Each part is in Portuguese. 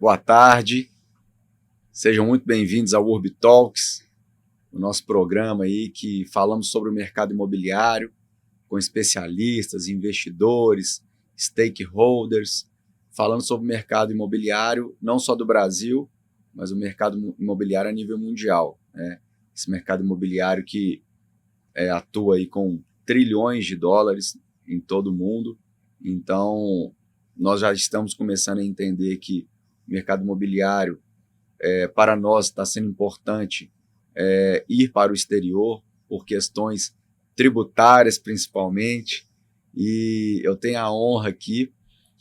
Boa tarde, sejam muito bem-vindos ao Urb Talks, o nosso programa aí que falamos sobre o mercado imobiliário com especialistas, investidores, stakeholders, falando sobre o mercado imobiliário não só do Brasil, mas o mercado imobiliário a nível mundial, né? Esse mercado imobiliário que atua aí com trilhões de dólares em todo o mundo. Então, nós já estamos começando a entender que o mercado imobiliário, para nós, está sendo importante ir para o exterior por questões tributárias, principalmente. E eu tenho a honra aqui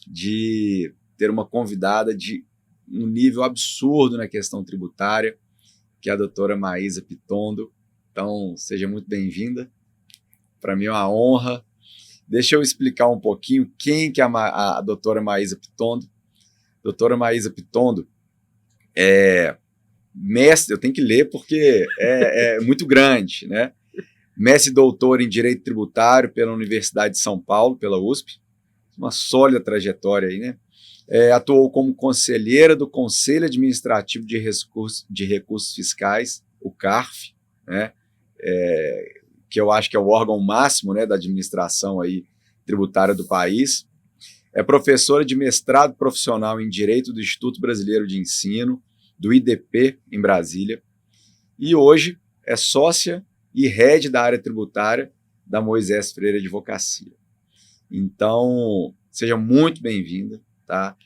de ter uma convidada de um nível absurdo na questão tributária, que é a doutora Maísa Pitondo. Então, seja muito bem-vinda. Para mim é uma honra. Deixa eu explicar um pouquinho quem que é a doutora Maísa Pitondo. Doutora Maísa Pitondo é mestre, eu tenho que ler porque é muito grande, né? Mestre e doutor em Direito Tributário pela Universidade de São Paulo, pela USP. Uma sólida trajetória aí, né? Atuou como conselheira do Conselho Administrativo de Recursos Fiscais, o CARF, né? Que eu acho que é o órgão máximo, né, da administração aí tributária do país. É professora de mestrado profissional em Direito do Instituto Brasileiro de Ensino, do IDP, em Brasília. E hoje é sócia e head da área tributária da Moisés Freire Advocacia. Então, seja muito bem-vinda, tá?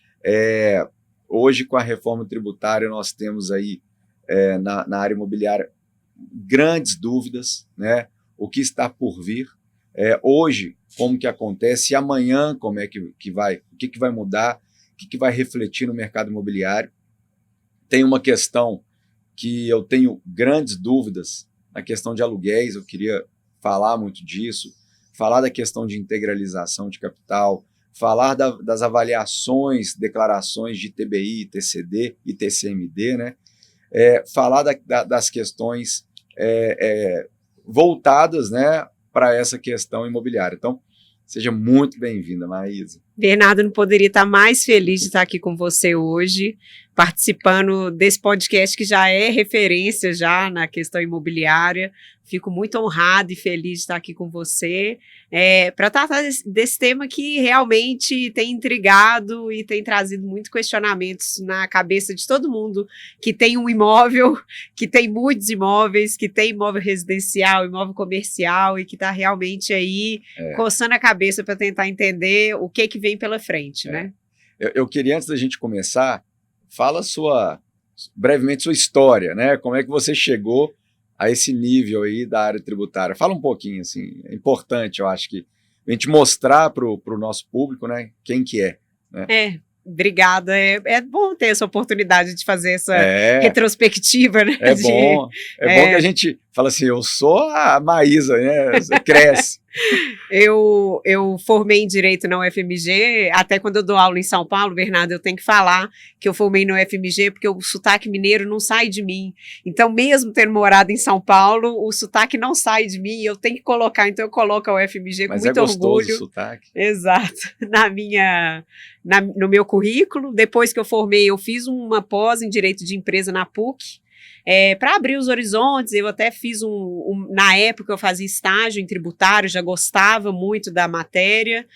Hoje, com a reforma tributária, nós temos aí, na área imobiliária, grandes dúvidas, né? O que está por vir. Hoje, como que acontece, e amanhã, como é que vai, o que vai mudar, o que vai refletir no mercado imobiliário. Tem uma questão que eu tenho grandes dúvidas na questão de aluguéis, eu queria falar muito disso, falar da questão de integralização de capital, falar das avaliações, declarações de TBI, TCD e TCMD, né? Falar das questões voltadas, né, para essa questão imobiliária. Então, seja muito bem-vinda, Maísa. Bernardo, não poderia estar mais feliz de estar aqui com você hoje, participando desse podcast que já é referência já na questão imobiliária. Fico muito honrada e feliz de estar aqui com você para tratar desse tema que realmente tem intrigado e tem trazido muitos questionamentos na cabeça de todo mundo que tem um imóvel, que tem muitos imóveis, que tem imóvel residencial, imóvel comercial e que está realmente aí coçando a cabeça para tentar entender o que vem pela frente, né? Eu queria, antes da gente começar, fala brevemente sua história, né? Como é que você chegou a esse nível aí da área tributária? Fala um pouquinho, assim, é importante, eu acho que a gente mostrar para o nosso público, né, quem que é, né? Obrigada, é bom ter essa oportunidade de fazer essa retrospectiva, né? É bom que a gente fala assim, eu sou a Maísa, né? Você cresce. Eu formei em Direito na UFMG, até quando eu dou aula em São Paulo, Bernardo, eu tenho que falar que eu formei na UFMG porque o sotaque mineiro não sai de mim. Então, mesmo tendo morado em São Paulo, o sotaque não sai de mim e eu tenho que colocar, então eu coloco a UFMG com muito orgulho. Mas o sotaque. Exato, no meu currículo. Depois que eu formei, eu fiz uma pós em Direito de Empresa na PUC, para abrir os horizontes. Eu até fiz na época eu fazia estágio em tributário, já gostava muito da matéria.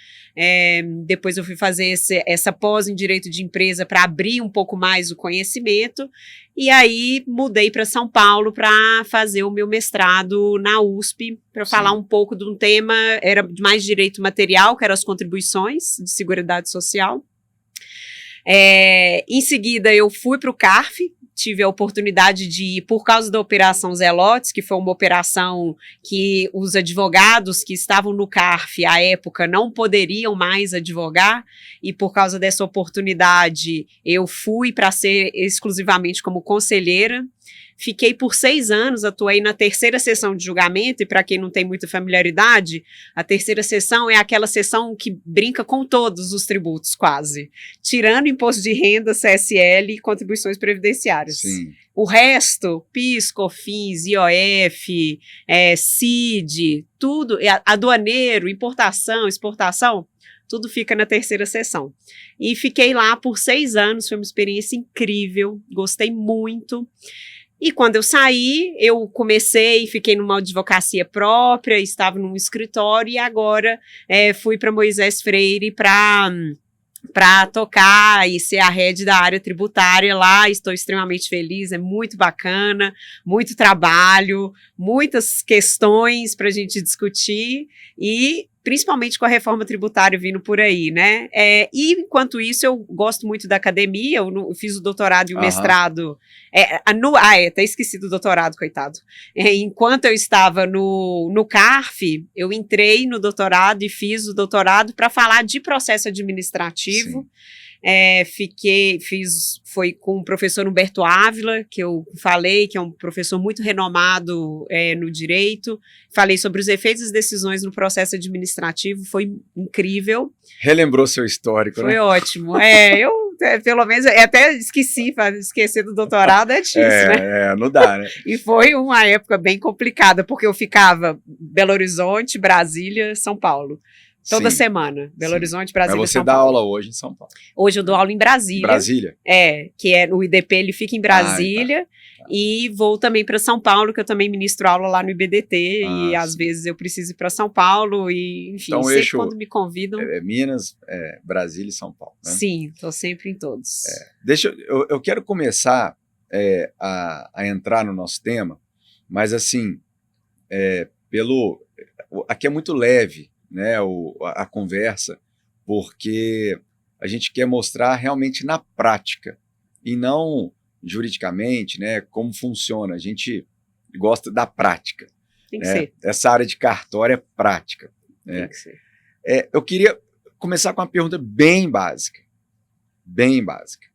Depois eu fui fazer essa pós em Direito de Empresa para abrir um pouco mais o conhecimento, e aí mudei para São Paulo para fazer o meu mestrado na USP, para falar um pouco de um tema, era mais direito material, que eram as contribuições de Seguridade Social. Em seguida eu fui para o CARF, tive a oportunidade de ir por causa da Operação Zelotes, que foi uma operação que os advogados que estavam no CARF à época não poderiam mais advogar, e por causa dessa oportunidade eu fui para ser exclusivamente como conselheira. Fiquei por 6 anos, atuei na terceira sessão de julgamento, e para quem não tem muita familiaridade, a terceira sessão é aquela sessão que brinca com todos os tributos, quase, tirando imposto de renda, CSL e contribuições previdenciárias. Sim. O resto, PIS, COFINS, IOF, CID, tudo, aduaneiro, importação, exportação, tudo fica na terceira sessão. E fiquei lá por 6 anos, foi uma experiência incrível, gostei muito. E quando eu saí, eu fiquei numa advocacia própria, estava num escritório e agora fui para Moisés Freire para tocar e ser a head da área tributária lá. Estou extremamente feliz, é muito bacana, muito trabalho, muitas questões para a gente discutir e principalmente com a reforma tributária vindo por aí, né? E enquanto isso, eu gosto muito da academia, eu fiz o doutorado e o mestrado. Até esqueci do doutorado, coitado. Enquanto eu estava no CARF, eu entrei no doutorado e fiz o doutorado para falar de processo administrativo. Sim. Foi com o professor Humberto Ávila, que eu falei, que é um professor muito renomado no direito. Falei sobre os efeitos das decisões no processo administrativo, foi incrível. Relembrou seu histórico, foi, né? Foi ótimo. Pelo menos, até esquecer do doutorado é difícil, né? Não dá, né? E foi uma época bem complicada, porque eu ficava Belo Horizonte, Brasília, São Paulo. Toda semana. Belo Horizonte, Brasília, Mas você São dá Paulo. aula hoje em São Paulo. Hoje eu dou aula em Brasília. Brasília? Que o IDP, ele fica em Brasília. Tá. E vou também para São Paulo, que eu também ministro aula lá no IBDT. E às vezes eu preciso ir para São Paulo. E, enfim, então, sempre quando me convidam. Minas, Brasília e São Paulo, né? Sim, estou sempre em todos. Eu quero começar a entrar no nosso tema, mas assim, aqui é muito leve, né, a conversa, porque a gente quer mostrar realmente na prática e não juridicamente, né, como funciona. A gente gosta da prática. Tem que ser. Essa área de cartório é prática. Né? Tem que ser. Eu queria começar com uma pergunta bem básica. Bem básica.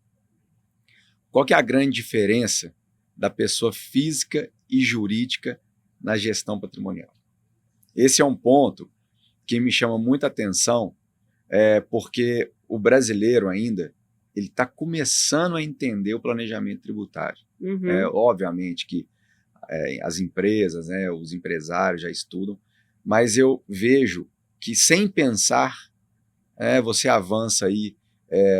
Qual que é a grande diferença da pessoa física e jurídica na gestão patrimonial? Esse é um ponto que me chama muita atenção, porque o brasileiro ainda ele está começando a entender o planejamento tributário. Uhum. Obviamente que as empresas, né, os empresários já estudam, mas eu vejo que sem pensar, você avança aí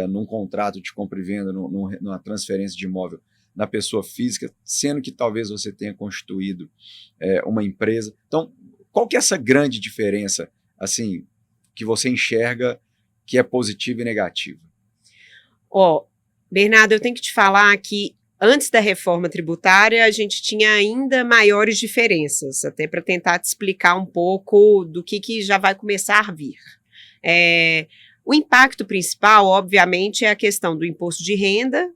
num contrato de compra e venda, numa transferência de imóvel na pessoa física, sendo que talvez você tenha constituído uma empresa. Então, qual que é essa grande diferença assim, que você enxerga que é positiva e negativa? Bernardo, eu tenho que te falar que antes da reforma tributária a gente tinha ainda maiores diferenças, até para tentar te explicar um pouco do que já vai começar a vir. O impacto principal, obviamente, é a questão do imposto de renda,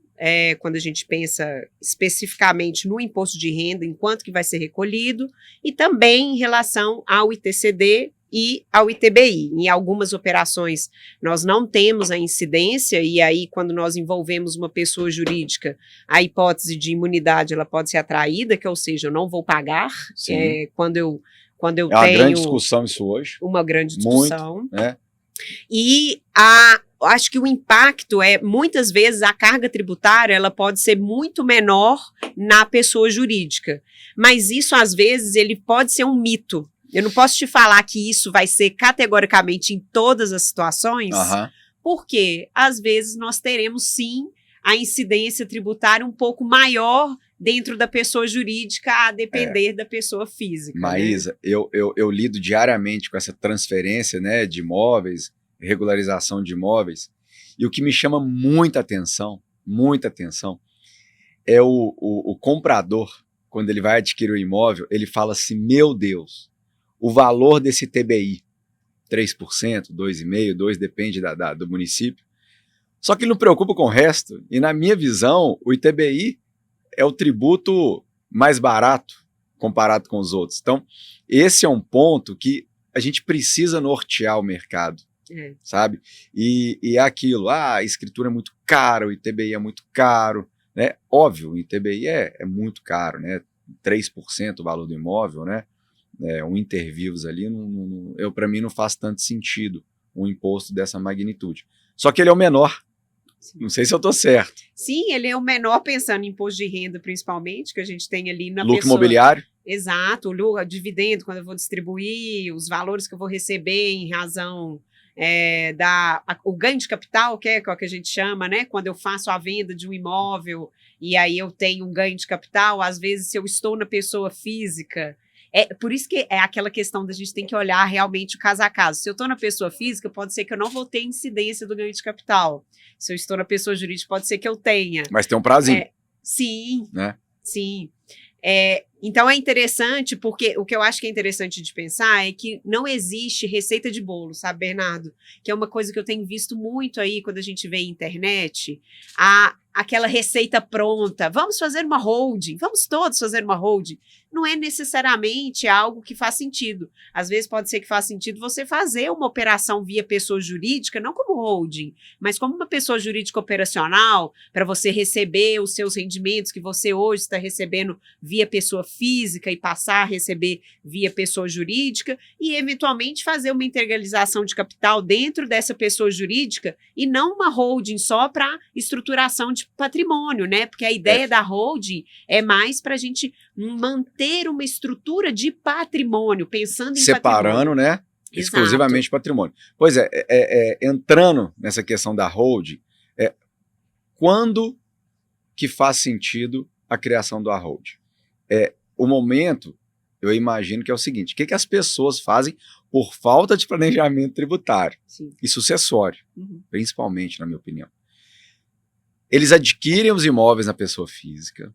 quando a gente pensa especificamente no imposto de renda, em quanto que vai ser recolhido, e também em relação ao ITCD e ao ITBI. Em algumas operações nós não temos a incidência, e aí quando nós envolvemos uma pessoa jurídica, a hipótese de imunidade ela pode ser atraída, ou seja, eu não vou pagar quando eu tenho... É uma grande discussão isso hoje. Uma grande discussão. Muito, né? E acho que o impacto muitas vezes, a carga tributária ela pode ser muito menor na pessoa jurídica, mas isso às vezes ele pode ser um mito. Eu não posso te falar que isso vai ser categoricamente em todas as situações, porque às vezes nós teremos sim a incidência tributária um pouco maior dentro da pessoa jurídica, a depender da pessoa física. Maísa, né? eu lido diariamente com essa transferência, né, de imóveis, regularização de imóveis, e o que me chama muita atenção, é o comprador, quando ele vai adquirir o imóvel, ele fala assim, meu Deus, o valor desse TBI, 3%, 2,5%, 2%, depende do município, só que ele não preocupa com o resto, e na minha visão, o ITBI é o tributo mais barato comparado com os outros. Então, esse é um ponto que a gente precisa nortear o mercado, sabe? E é aquilo, a escritura é muito cara, o ITBI é muito caro, né? Óbvio, o ITBI é muito caro, né? 3% o valor do imóvel, né? Um intervivos ali, para mim não faz tanto sentido um imposto dessa magnitude. Só que ele é o menor. Não sei se eu estou certo. Sim, ele é o menor pensando em imposto de renda, principalmente, que a gente tem ali na lucro pessoa. Imobiliário? Exato, o dividendo, quando eu vou distribuir, os valores que eu vou receber em razão o ganho de capital, que é o que a gente chama, né? Quando eu faço a venda de um imóvel e aí eu tenho um ganho de capital, às vezes se eu estou na pessoa física, por isso que é aquela questão da gente tem que olhar realmente o caso a caso. Se eu estou na pessoa física, pode ser que eu não vou ter incidência do ganho de capital. Se eu estou na pessoa jurídica, pode ser que eu tenha. Mas tem um prazinho. Sim, né? Sim. Então é interessante, porque o que eu acho que é interessante de pensar é que não existe receita de bolo, sabe, Bernardo? Que é uma coisa que eu tenho visto muito aí quando a gente vê na internet, aquela receita pronta. Vamos fazer uma holding, vamos todos fazer uma holding. Não é necessariamente algo que faz sentido. Às vezes pode ser que faça sentido você fazer uma operação via pessoa jurídica, não como holding, mas como uma pessoa jurídica operacional, para você receber os seus rendimentos que você hoje está recebendo via pessoa física e passar a receber via pessoa jurídica e, eventualmente, fazer uma integralização de capital dentro dessa pessoa jurídica e não uma holding só para estruturação de patrimônio, né? Porque a ideia da holding é mais para a gente manter uma estrutura de patrimônio, pensando em separando, patrimônio. né? Exclusivamente patrimônio. Pois entrando nessa questão da holding, quando que faz sentido a criação da holding? O momento, eu imagino que é o seguinte: o que as pessoas fazem por falta de planejamento tributário e sucessório, principalmente, na minha opinião. Eles adquirem os imóveis na pessoa física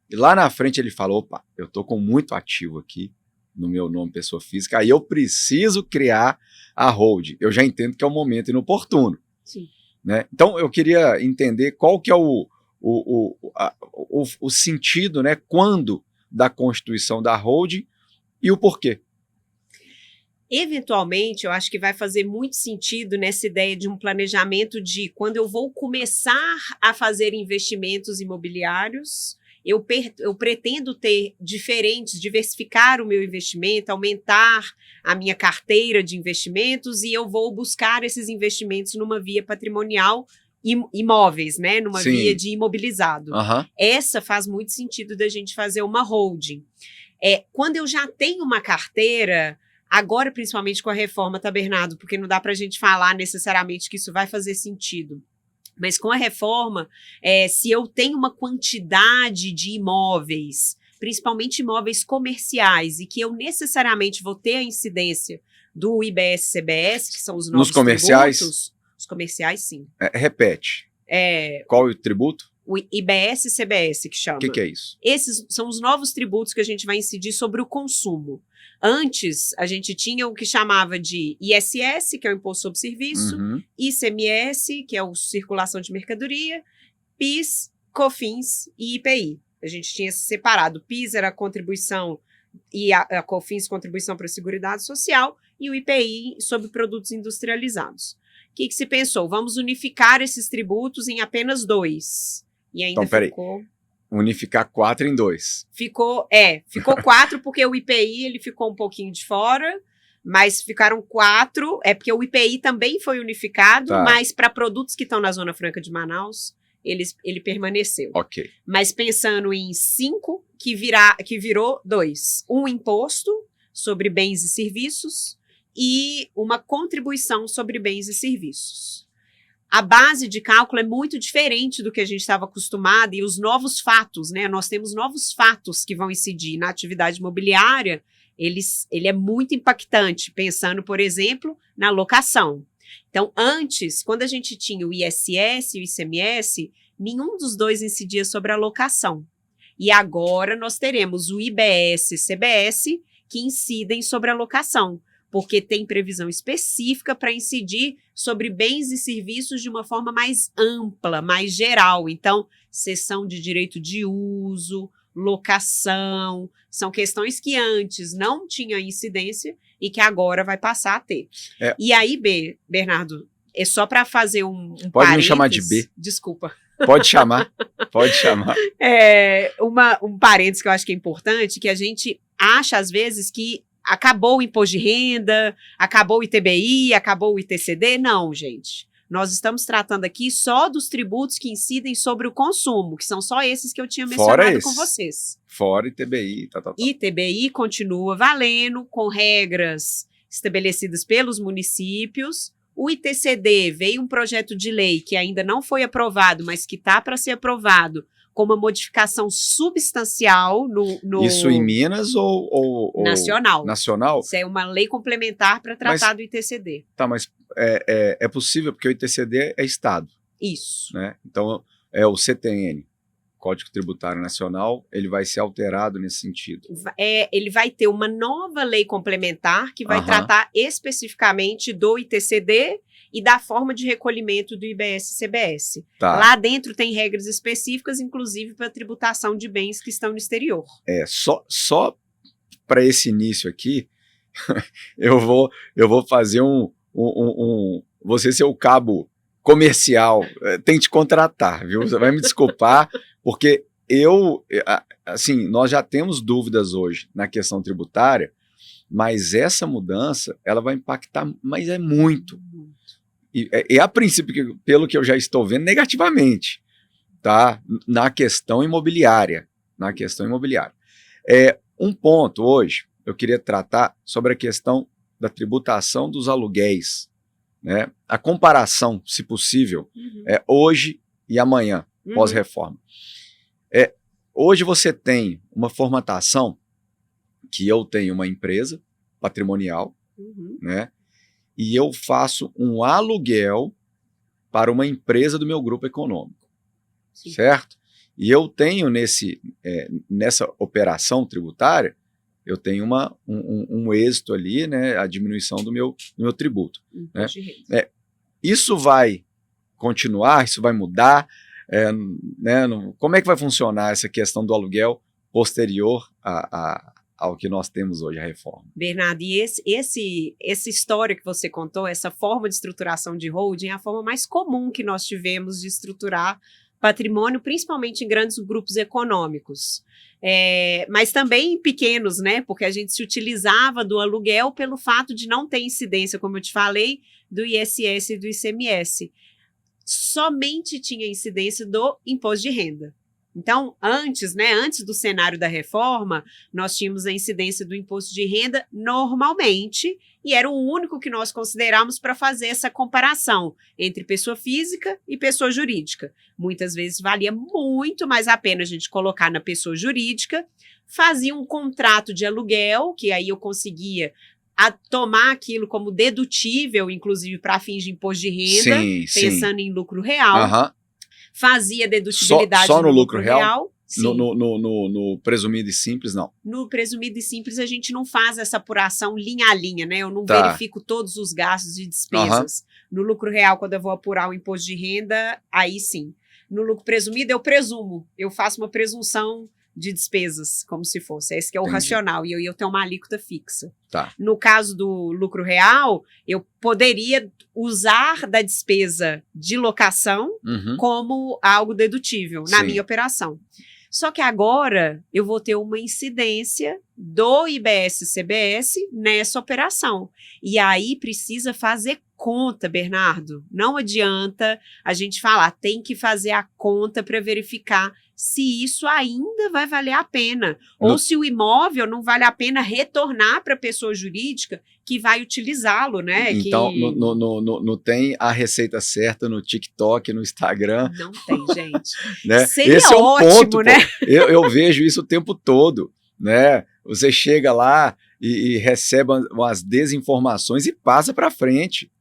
e lá na frente ele fala: opa, eu estou com muito ativo aqui no meu nome pessoa física, aí eu preciso criar a holding. Eu já entendo que é um momento inoportuno. Sim. Né? Então eu queria entender qual que é o sentido, né, quando da constituição da holding e o porquê. Eventualmente, eu acho que vai fazer muito sentido nessa ideia de um planejamento de quando eu vou começar a fazer investimentos imobiliários, eu pretendo ter diversificar o meu investimento, aumentar a minha carteira de investimentos e eu vou buscar esses investimentos numa via patrimonial imóveis, né? Numa via de imobilizado. Essa faz muito sentido da gente fazer uma holding. Quando eu já tenho uma carteira, agora principalmente com a reforma, tá, Bernardo? Porque não dá para a gente falar necessariamente que isso vai fazer sentido. Mas com a reforma, se eu tenho uma quantidade de imóveis, principalmente imóveis comerciais, e que eu necessariamente vou ter a incidência do IBS-CBS, que são os novos comerciais? Tributos. Os comerciais, sim. Repete. Qual é o tributo? O IBS-CBS, que chama. O que é isso? Esses são os novos tributos que a gente vai incidir sobre o consumo. Antes, a gente tinha o que chamava de ISS, que é o Imposto sobre Serviço, ICMS, que é o Circulação de Mercadoria, PIS, COFINS e IPI. A gente tinha separado. O PIS era a contribuição e a COFINS, contribuição para a Seguridade Social, e o IPI sobre produtos industrializados. O que se pensou? Vamos unificar esses tributos em apenas 2. E ainda então, ficou... Unificar 4 em 2. Ficou 4 porque o IPI ele ficou um pouquinho de fora, mas ficaram 4, porque o IPI também foi unificado, mas para produtos que estão na Zona Franca de Manaus, ele permaneceu. Ok. Mas pensando em 5, que virou 2. Um imposto sobre bens e serviços e uma contribuição sobre bens e serviços. A base de cálculo é muito diferente do que a gente estava acostumado e os novos fatos, né? Nós temos novos fatos que vão incidir na atividade imobiliária, ele é muito impactante, pensando, por exemplo, na locação. Então, antes, quando a gente tinha o ISS e o ICMS, nenhum dos dois incidia sobre a locação. E agora nós teremos o IBS e CBS que incidem sobre a locação, porque tem previsão específica para incidir sobre bens e serviços de uma forma mais ampla, mais geral. Então, cessão de direito de uso, locação, são questões que antes não tinham incidência e que agora vai passar a ter. E aí, Bernardo, é só para fazer um Pode me chamar de B. Desculpa. Pode chamar, pode chamar. Um parênteses que eu acho que é importante, que a gente acha, às vezes, que acabou o imposto de renda, acabou o ITBI, acabou o ITCD. Não, gente. Nós estamos tratando aqui só dos tributos que incidem sobre o consumo, que são só esses que eu tinha mencionado com vocês. Fora ITBI, ITBI continua valendo com regras estabelecidas pelos municípios. o ITCD, veio um projeto de lei que ainda não foi aprovado, mas que está para ser aprovado, com uma modificação substancial no Isso em Minas ou nacional. Nacional? Isso é uma lei complementar para tratar do ITCD. Tá, mas é possível porque o ITCD é Estado. Isso. Né? Então, é o CTN, Código Tributário Nacional, ele vai ser alterado nesse sentido. Ele vai ter uma nova lei complementar que vai tratar especificamente do ITCD e da forma de recolhimento do IBS-CBS. Tá. Lá dentro tem regras específicas, inclusive para tributação de bens que estão no exterior. Só para esse início aqui, eu vou fazer você ser o cabo comercial, tem que te contratar, viu? Você vai me desculpar, porque nós já temos dúvidas hoje na questão tributária, mas essa mudança, ela vai impactar, mas é muito. E a princípio, pelo que eu já estou vendo, negativamente, tá? Na questão imobiliária. Um ponto hoje, eu queria tratar sobre a questão da tributação dos aluguéis, né? A comparação, se possível, hoje e amanhã, pós-reforma. Hoje você tem uma formatação que eu tenho uma empresa patrimonial, né? E eu faço um aluguel para uma empresa do meu grupo econômico, certo? E eu tenho nessa operação tributária, eu tenho um êxito ali, né? A diminuição do meu tributo. Né? Isso vai continuar? Isso vai mudar? Né? Como é que vai funcionar essa questão do aluguel posterior ao que nós temos hoje, a reforma? Bernardo, e essa história que você contou, essa forma de estruturação de holding é a forma mais comum que nós tivemos de estruturar patrimônio, principalmente em grandes grupos econômicos. Mas também em pequenos, né? Porque a gente se utilizava do aluguel pelo fato de não ter incidência, como eu te falei, do ISS e do ICMS. Somente tinha incidência do imposto de renda. Então, antes do cenário da reforma, nós tínhamos a incidência do imposto de renda normalmente, e era o único que nós consideramos para fazer essa comparação entre pessoa física e pessoa jurídica. Muitas vezes valia muito mais a pena a gente colocar na pessoa jurídica, fazia um contrato de aluguel, que aí eu conseguia tomar aquilo como dedutível, inclusive para fins de imposto de renda, pensando em lucro real. Fazia dedutibilidade só no lucro real. No presumido e simples, não. No presumido e simples, a gente não faz essa apuração linha a linha, né? Eu não verifico todos os gastos e despesas. No lucro real, quando eu vou apurar o imposto de renda, aí sim. No lucro presumido, eu presumo. Eu faço uma presunção de despesas, como se fosse. Esse que é o racional. E eu tenho uma alíquota fixa. No caso do lucro real, eu poderia usar da despesa de locação como algo dedutível na minha operação. Só que agora eu vou ter uma incidência do IBS-CBS nessa operação. E aí precisa fazer conta, Bernardo. Não adianta a gente falar, tem que fazer a conta para verificar se isso ainda vai valer a pena. Ou se o imóvel não vale a pena retornar para a pessoa jurídica que vai utilizá-lo, né? Então, não tem a receita certa no TikTok, no Instagram. Não tem, gente. Né? Seria Esse ótimo, ponto, né? Eu vejo isso o tempo todo, né? Você chega lá e recebe umas desinformações e passa para frente.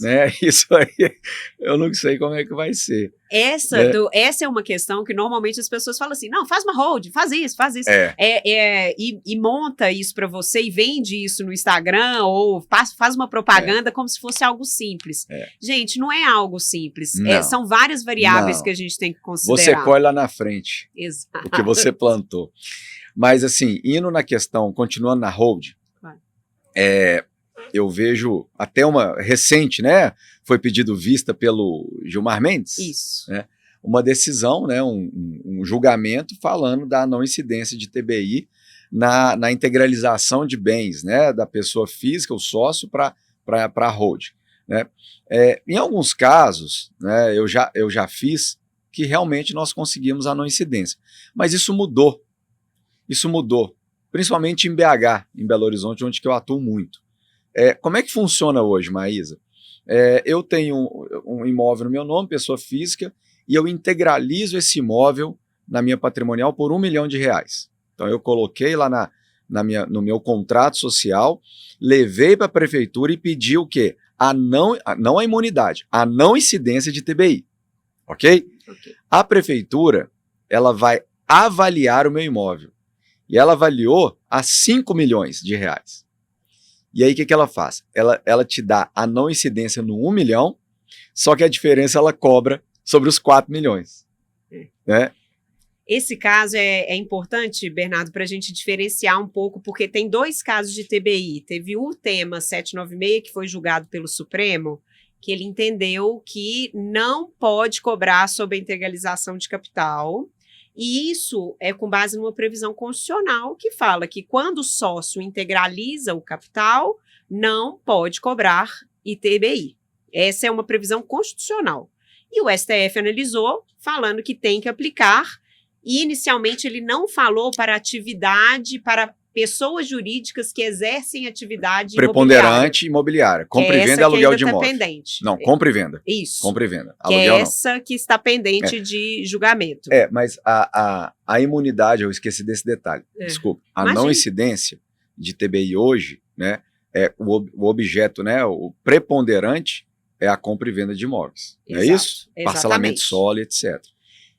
Né? Isso aí, eu não sei como é que vai ser. Essa é uma questão que normalmente as pessoas falam assim, não, faz uma hold, faz isso. E monta isso para você e vende isso no Instagram ou faz uma propaganda como se fosse algo simples. Gente, não é algo simples. São várias variáveis que a gente tem que considerar. Você colhe lá na frente. Exato. O que você plantou. Mas assim, indo na questão, continuando na hold, eu vejo até uma recente, né? Foi pedido vista pelo Gilmar Mendes. Isso. Né, uma decisão, né, um julgamento falando da não incidência de TBI na integralização de bens, né, da pessoa física, o sócio, para a hold. Né. Em alguns casos, né, eu já fiz que realmente nós conseguimos a não incidência. Mas isso mudou. Isso mudou. Principalmente em BH, em Belo Horizonte, onde que eu atuo muito. Como é que funciona hoje, Maísa? eu tenho um imóvel no meu nome, pessoa física, e eu integralizo esse imóvel na minha patrimonial por R$1 milhão. Então eu coloquei lá no meu contrato social, levei para a prefeitura e pedi o quê? Não a imunidade, a não incidência de TBI, ok? A prefeitura, ela vai avaliar o meu imóvel, e ela avaliou a R$5 milhões. E aí o que ela faz? Ela te dá a não incidência no 1 milhão, só que a diferença ela cobra sobre os 4 milhões. Né? Esse caso é importante, Bernardo, para a gente diferenciar um pouco, porque tem 2 casos de TBI. Teve o tema 796, que foi julgado pelo Supremo, que ele entendeu que não pode cobrar sobre a integralização de capital. E isso é com base numa previsão constitucional que fala que quando o sócio integraliza o capital, não pode cobrar ITBI. Essa é uma previsão constitucional. E o STF analisou, falando que tem que aplicar. E inicialmente ele não falou para pessoas jurídicas que exercem atividade preponderante imobiliária. Compra e venda e aluguel de imóvel. Pendente. Não, compra e venda. Isso. Compra e venda. Que aluguel, é essa que está pendente de julgamento. Mas a imunidade, eu esqueci desse detalhe. Desculpa. A não incidência de TBI hoje, né, o objeto, né, o preponderante é a compra e venda de imóveis. Não é isso? Exatamente. Parcelamento solo, etc.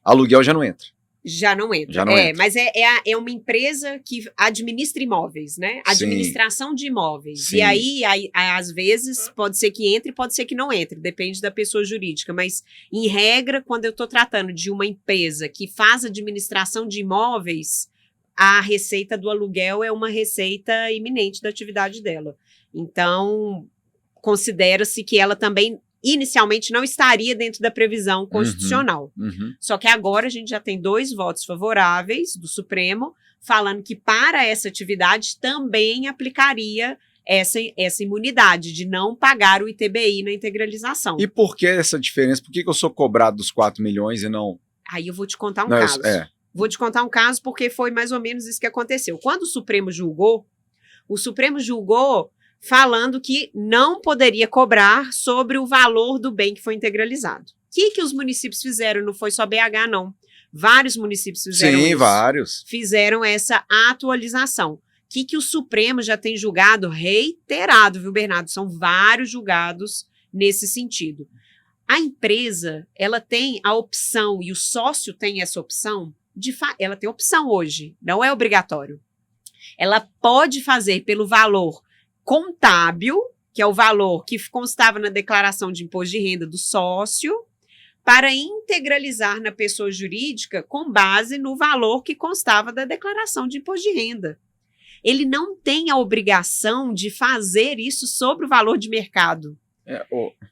Aluguel já não entra. Já não entra. Mas é uma empresa que administra imóveis, né? Administração de imóveis. Sim. E aí, às vezes, pode ser que entre, pode ser que não entre, depende da pessoa jurídica. Mas, em regra, quando eu estou tratando de uma empresa que faz administração de imóveis, a receita do aluguel é uma receita iminente da atividade dela. Então, considera-se que ela também inicialmente não estaria dentro da previsão constitucional. Só que agora a gente já tem 2 votos favoráveis do Supremo falando que para essa atividade também aplicaria essa imunidade de não pagar o ITBI na integralização. E por que essa diferença? Por que eu sou cobrado dos 4 milhões e não... Aí eu vou te contar um caso. Vou te contar um caso porque foi mais ou menos isso que aconteceu. Quando o Supremo julgou falando que não poderia cobrar sobre o valor do bem que foi integralizado. O que os municípios fizeram? Não foi só BH, não. Vários municípios fizeram isso. Sim, vários. Fizeram essa atualização. O que o Supremo já tem julgado reiterado, viu, Bernardo? São vários julgados nesse sentido. A empresa, ela tem a opção, e o sócio tem essa opção, ela tem opção hoje, não é obrigatório. Ela pode fazer pelo valor contábil, que é o valor que constava na declaração de imposto de renda do sócio, para integralizar na pessoa jurídica com base no valor que constava da declaração de imposto de renda. Ele não tem a obrigação de fazer isso sobre o valor de mercado.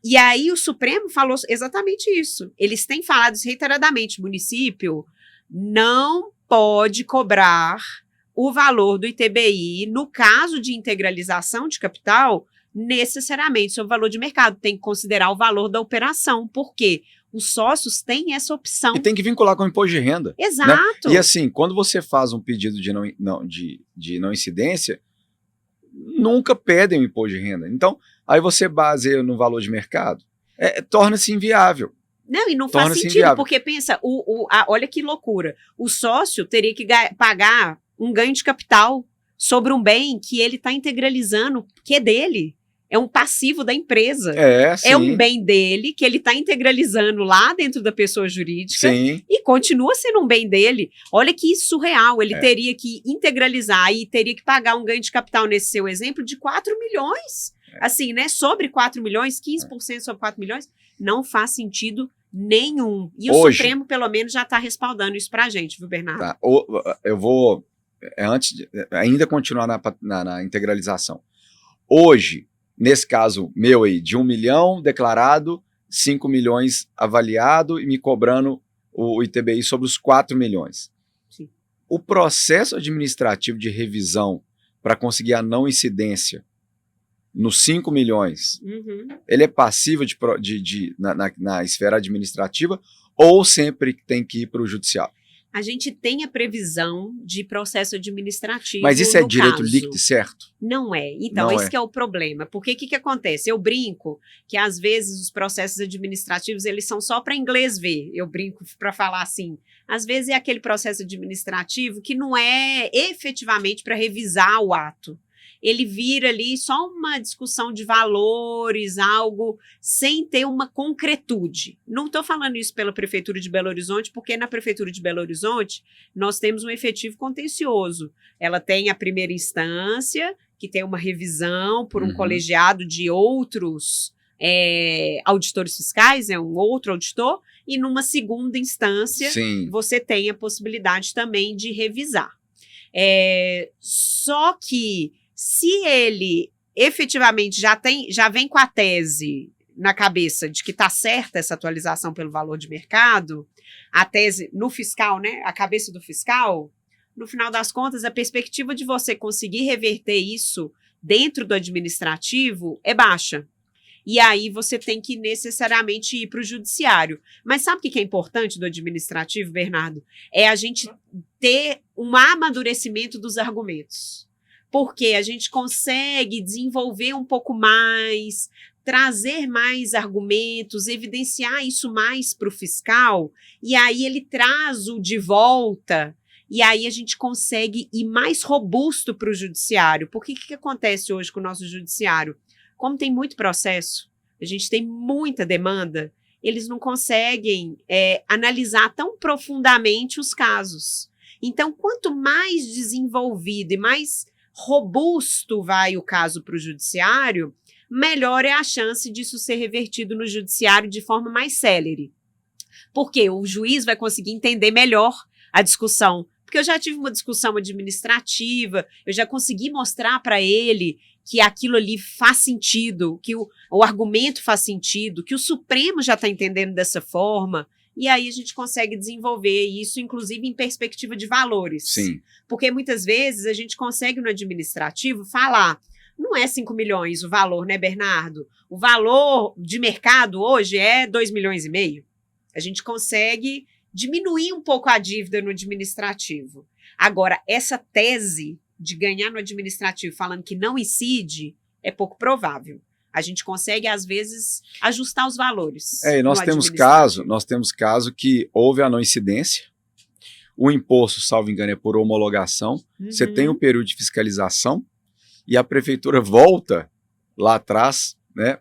E aí o Supremo falou exatamente isso. Eles têm falado isso reiteradamente. O município não pode cobrar o valor do ITBI, no caso de integralização de capital, necessariamente sobre o valor de mercado. Tem que considerar o valor da operação. Por quê? Os sócios têm essa opção. E tem que vincular com o imposto de renda. Exato. Né? E assim, quando você faz um pedido de não incidência, nunca pedem o imposto de renda. Então, aí você baseia no valor de mercado, torna-se inviável. Não, e não faz sentido, porque pensa, olha que loucura. O sócio teria que pagar um ganho de capital sobre um bem que ele está integralizando, que é dele. É um passivo da empresa. Sim. É um bem dele que ele está integralizando lá dentro da pessoa jurídica. Sim. E continua sendo um bem dele. Olha que surreal. Ele teria que integralizar e teria que pagar um ganho de capital, nesse seu exemplo, de 4 milhões. Assim, né? Sobre 4 milhões, 15% sobre 4 milhões, não faz sentido nenhum. E o Supremo, pelo menos, já está respaldando isso pra gente, viu, Bernardo? Tá. Eu vou, ainda continuar na integralização. Hoje, nesse caso meu aí, de 1 milhão declarado, 5 milhões avaliado e me cobrando o ITBI sobre os 4 milhões. Sim. O processo administrativo de revisão para conseguir a não incidência nos 5 milhões, ele é passivo na esfera administrativa ou sempre tem que ir para o judicial? A gente tem a previsão de processo administrativo. Mas isso é no direito caso. líquido, certo? Não é. Então, Não esse é. que é o problema. Porque o que acontece? Eu brinco que, às vezes, os processos administrativos, eles são só para inglês ver. Eu brinco para falar assim. Às vezes, é aquele processo administrativo que não é efetivamente para revisar o ato. Ele vira ali só uma discussão de valores, algo sem ter uma concretude. Não estou falando isso pela Prefeitura de Belo Horizonte, porque na Prefeitura de Belo Horizonte nós temos um efetivo contencioso. Ela tem a primeira instância, que tem uma revisão por um colegiado de outros auditores fiscais, um outro auditor, e numa segunda instância Sim. você tem a possibilidade também de revisar. Só que se ele efetivamente já vem com a tese na cabeça de que está certa essa atualização pelo valor de mercado, a tese no fiscal, né, a cabeça do fiscal, no final das contas, a perspectiva de você conseguir reverter isso dentro do administrativo é baixa. E aí você tem que necessariamente ir para o judiciário. Mas sabe o que é importante do administrativo, Bernardo? É a gente ter um amadurecimento dos argumentos. Porque a gente consegue desenvolver um pouco mais, trazer mais argumentos, evidenciar isso mais para o fiscal, e aí ele traz o de volta, e aí a gente consegue ir mais robusto para o judiciário. Porque o que acontece hoje com o nosso judiciário? Como tem muito processo, a gente tem muita demanda, eles não conseguem analisar tão profundamente os casos. Então, quanto mais desenvolvido e mais robusto vai o caso para o judiciário, melhor é a chance disso ser revertido no judiciário de forma mais célere. Porque o juiz vai conseguir entender melhor a discussão. Porque eu já tive uma discussão administrativa, eu já consegui mostrar para ele que aquilo ali faz sentido, que o argumento faz sentido, que o Supremo já está entendendo dessa forma. E aí a gente consegue desenvolver isso, inclusive em perspectiva de valores. Sim. Porque muitas vezes a gente consegue no administrativo falar, não é 5 milhões o valor, né, Bernardo? O valor de mercado hoje é 2,5 milhões. A gente consegue diminuir um pouco a dívida no administrativo. Agora, essa tese de ganhar no administrativo falando que não incide é pouco provável. A gente consegue, às vezes, ajustar os valores. E nós temos caso que houve a não incidência, o imposto, salvo engano, é por homologação, você tem um período de fiscalização e a prefeitura volta lá atrás, né,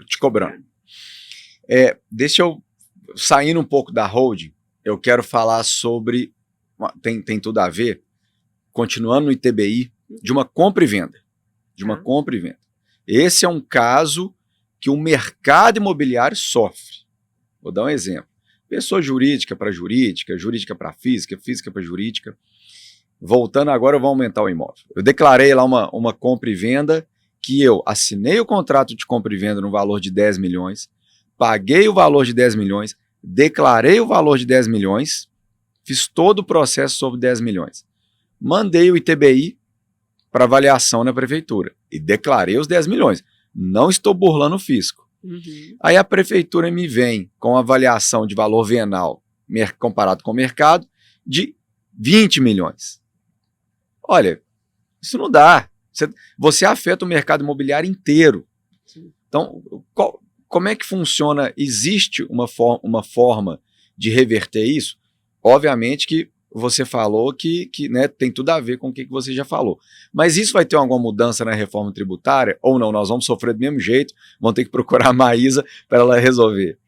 te cobrando. Deixa eu, saindo um pouco da holding, eu quero falar sobre, tem tudo a ver, continuando no ITBI, de uma compra e venda. Esse é um caso que o mercado imobiliário sofre. Vou dar um exemplo. Pessoa jurídica para jurídica, jurídica para física, física para jurídica. Voltando agora, eu vou aumentar o imóvel. Eu declarei lá uma compra e venda que eu assinei o contrato de compra e venda no valor de 10 milhões, paguei o valor de 10 milhões, declarei o valor de 10 milhões, fiz todo o processo sobre 10 milhões. Mandei o ITBI para avaliação na prefeitura e declarei os 10 milhões. Não estou burlando o fisco. Aí a prefeitura me vem com avaliação de valor venal comparado com o mercado de 20 milhões. Olha, isso não dá. Você afeta o mercado imobiliário inteiro. Então, como é que funciona? Existe uma forma de reverter isso? Obviamente que você falou que né, tem tudo a ver com o que você já falou. Mas isso vai ter alguma mudança na reforma tributária? Ou não? Nós vamos sofrer do mesmo jeito, vamos ter que procurar a Maísa para ela resolver.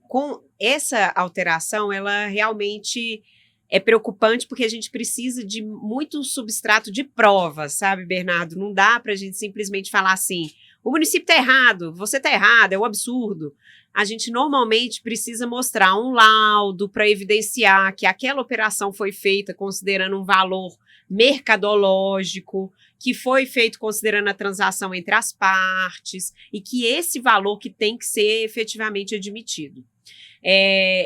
Com essa alteração, ela realmente é preocupante porque a gente precisa de muito substrato de provas, sabe, Bernardo? Não dá para a gente simplesmente falar assim, o município está errado, você está errado, é um absurdo. A gente normalmente precisa mostrar um laudo para evidenciar que aquela operação foi feita considerando um valor mercadológico, que foi feito considerando a transação entre as partes e que esse valor que tem que ser efetivamente admitido.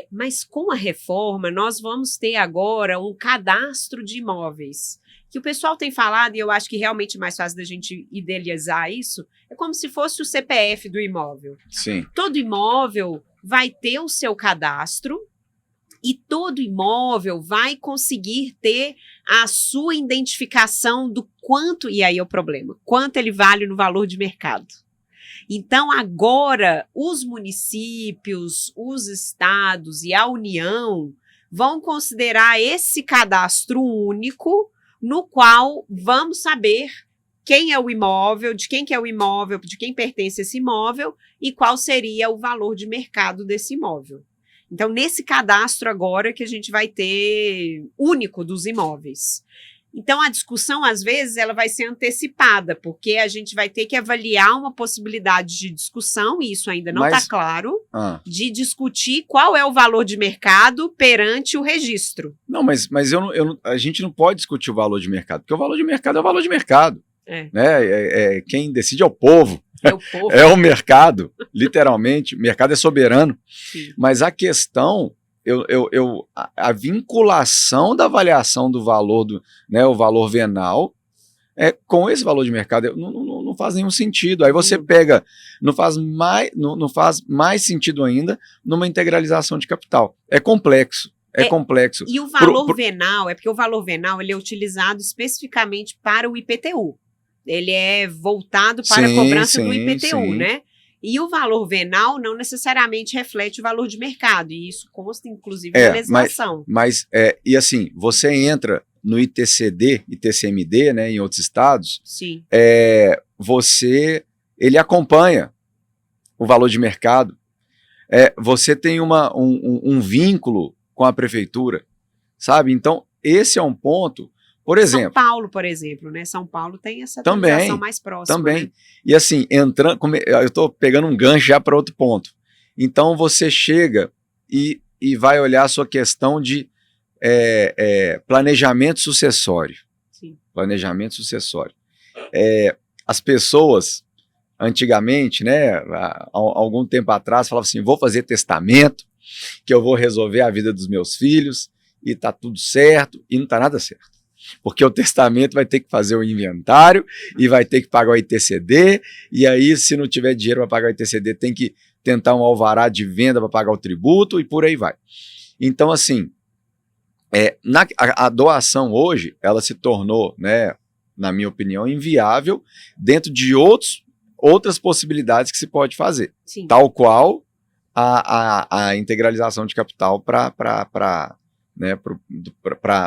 Mas com a reforma, nós vamos ter agora um cadastro de imóveis, que o pessoal tem falado, e eu acho que realmente é mais fácil da gente idealizar isso, é como se fosse o CPF do imóvel. Sim. Todo imóvel vai ter o seu cadastro E todo imóvel vai conseguir ter a sua identificação do quanto, e aí é o problema, quanto ele vale no valor de mercado. Então, agora, os municípios, os estados e a União vão considerar esse cadastro único, no qual vamos saber quem é o imóvel, de quem que é o imóvel, de quem pertence esse imóvel e qual seria o valor de mercado desse imóvel. Então, nesse cadastro agora que a gente vai ter único dos imóveis. Então, a discussão, às vezes, ela vai ser antecipada, porque a gente vai ter que avaliar uma possibilidade de discussão, e isso ainda não está claro, de discutir qual é o valor de mercado perante o registro. Não, mas a gente não pode discutir o valor de mercado, porque o valor de mercado é o valor de mercado. Né? Quem decide é o povo. É o povo. É o mercado, literalmente. O mercado é soberano. Sim. Mas a questão, a vinculação da avaliação do valor, né, o valor venal, com esse valor de mercado, não faz nenhum sentido. Aí você pega, não faz mais sentido ainda numa integralização de capital. É complexo. É complexo. E o valor venal, porque o valor venal ele é utilizado especificamente para o IPTU. Ele é voltado para a cobrança do IPTU, né? E o valor venal não necessariamente reflete o valor de mercado, e isso consta, inclusive, na legislação. E assim, você entra no ITCD, ITCMD, né, em outros estados, sim. Ele acompanha o valor de mercado, você tem um vínculo com a prefeitura, sabe? Então, esse é um ponto. Por exemplo, São Paulo, por exemplo, né? São Paulo tem essa transação mais próxima. Também. Né? E assim, eu estou pegando um gancho já para outro ponto. Então, você chega e vai olhar a sua questão de planejamento sucessório. Sim. Planejamento sucessório. As pessoas, antigamente, né, há algum tempo atrás, falavam assim, vou fazer testamento, que eu vou resolver a vida dos meus filhos, e tá tudo certo, e não tá nada certo. Porque o testamento vai ter que fazer o inventário e vai ter que pagar o ITCD, e aí, se não tiver dinheiro para pagar o ITCD, tem que tentar um alvará de venda para pagar o tributo e por aí vai. Então, assim, a doação hoje, ela se tornou, né, na minha opinião, inviável dentro de outras possibilidades que se pode fazer. Sim. Tal qual a integralização de capital para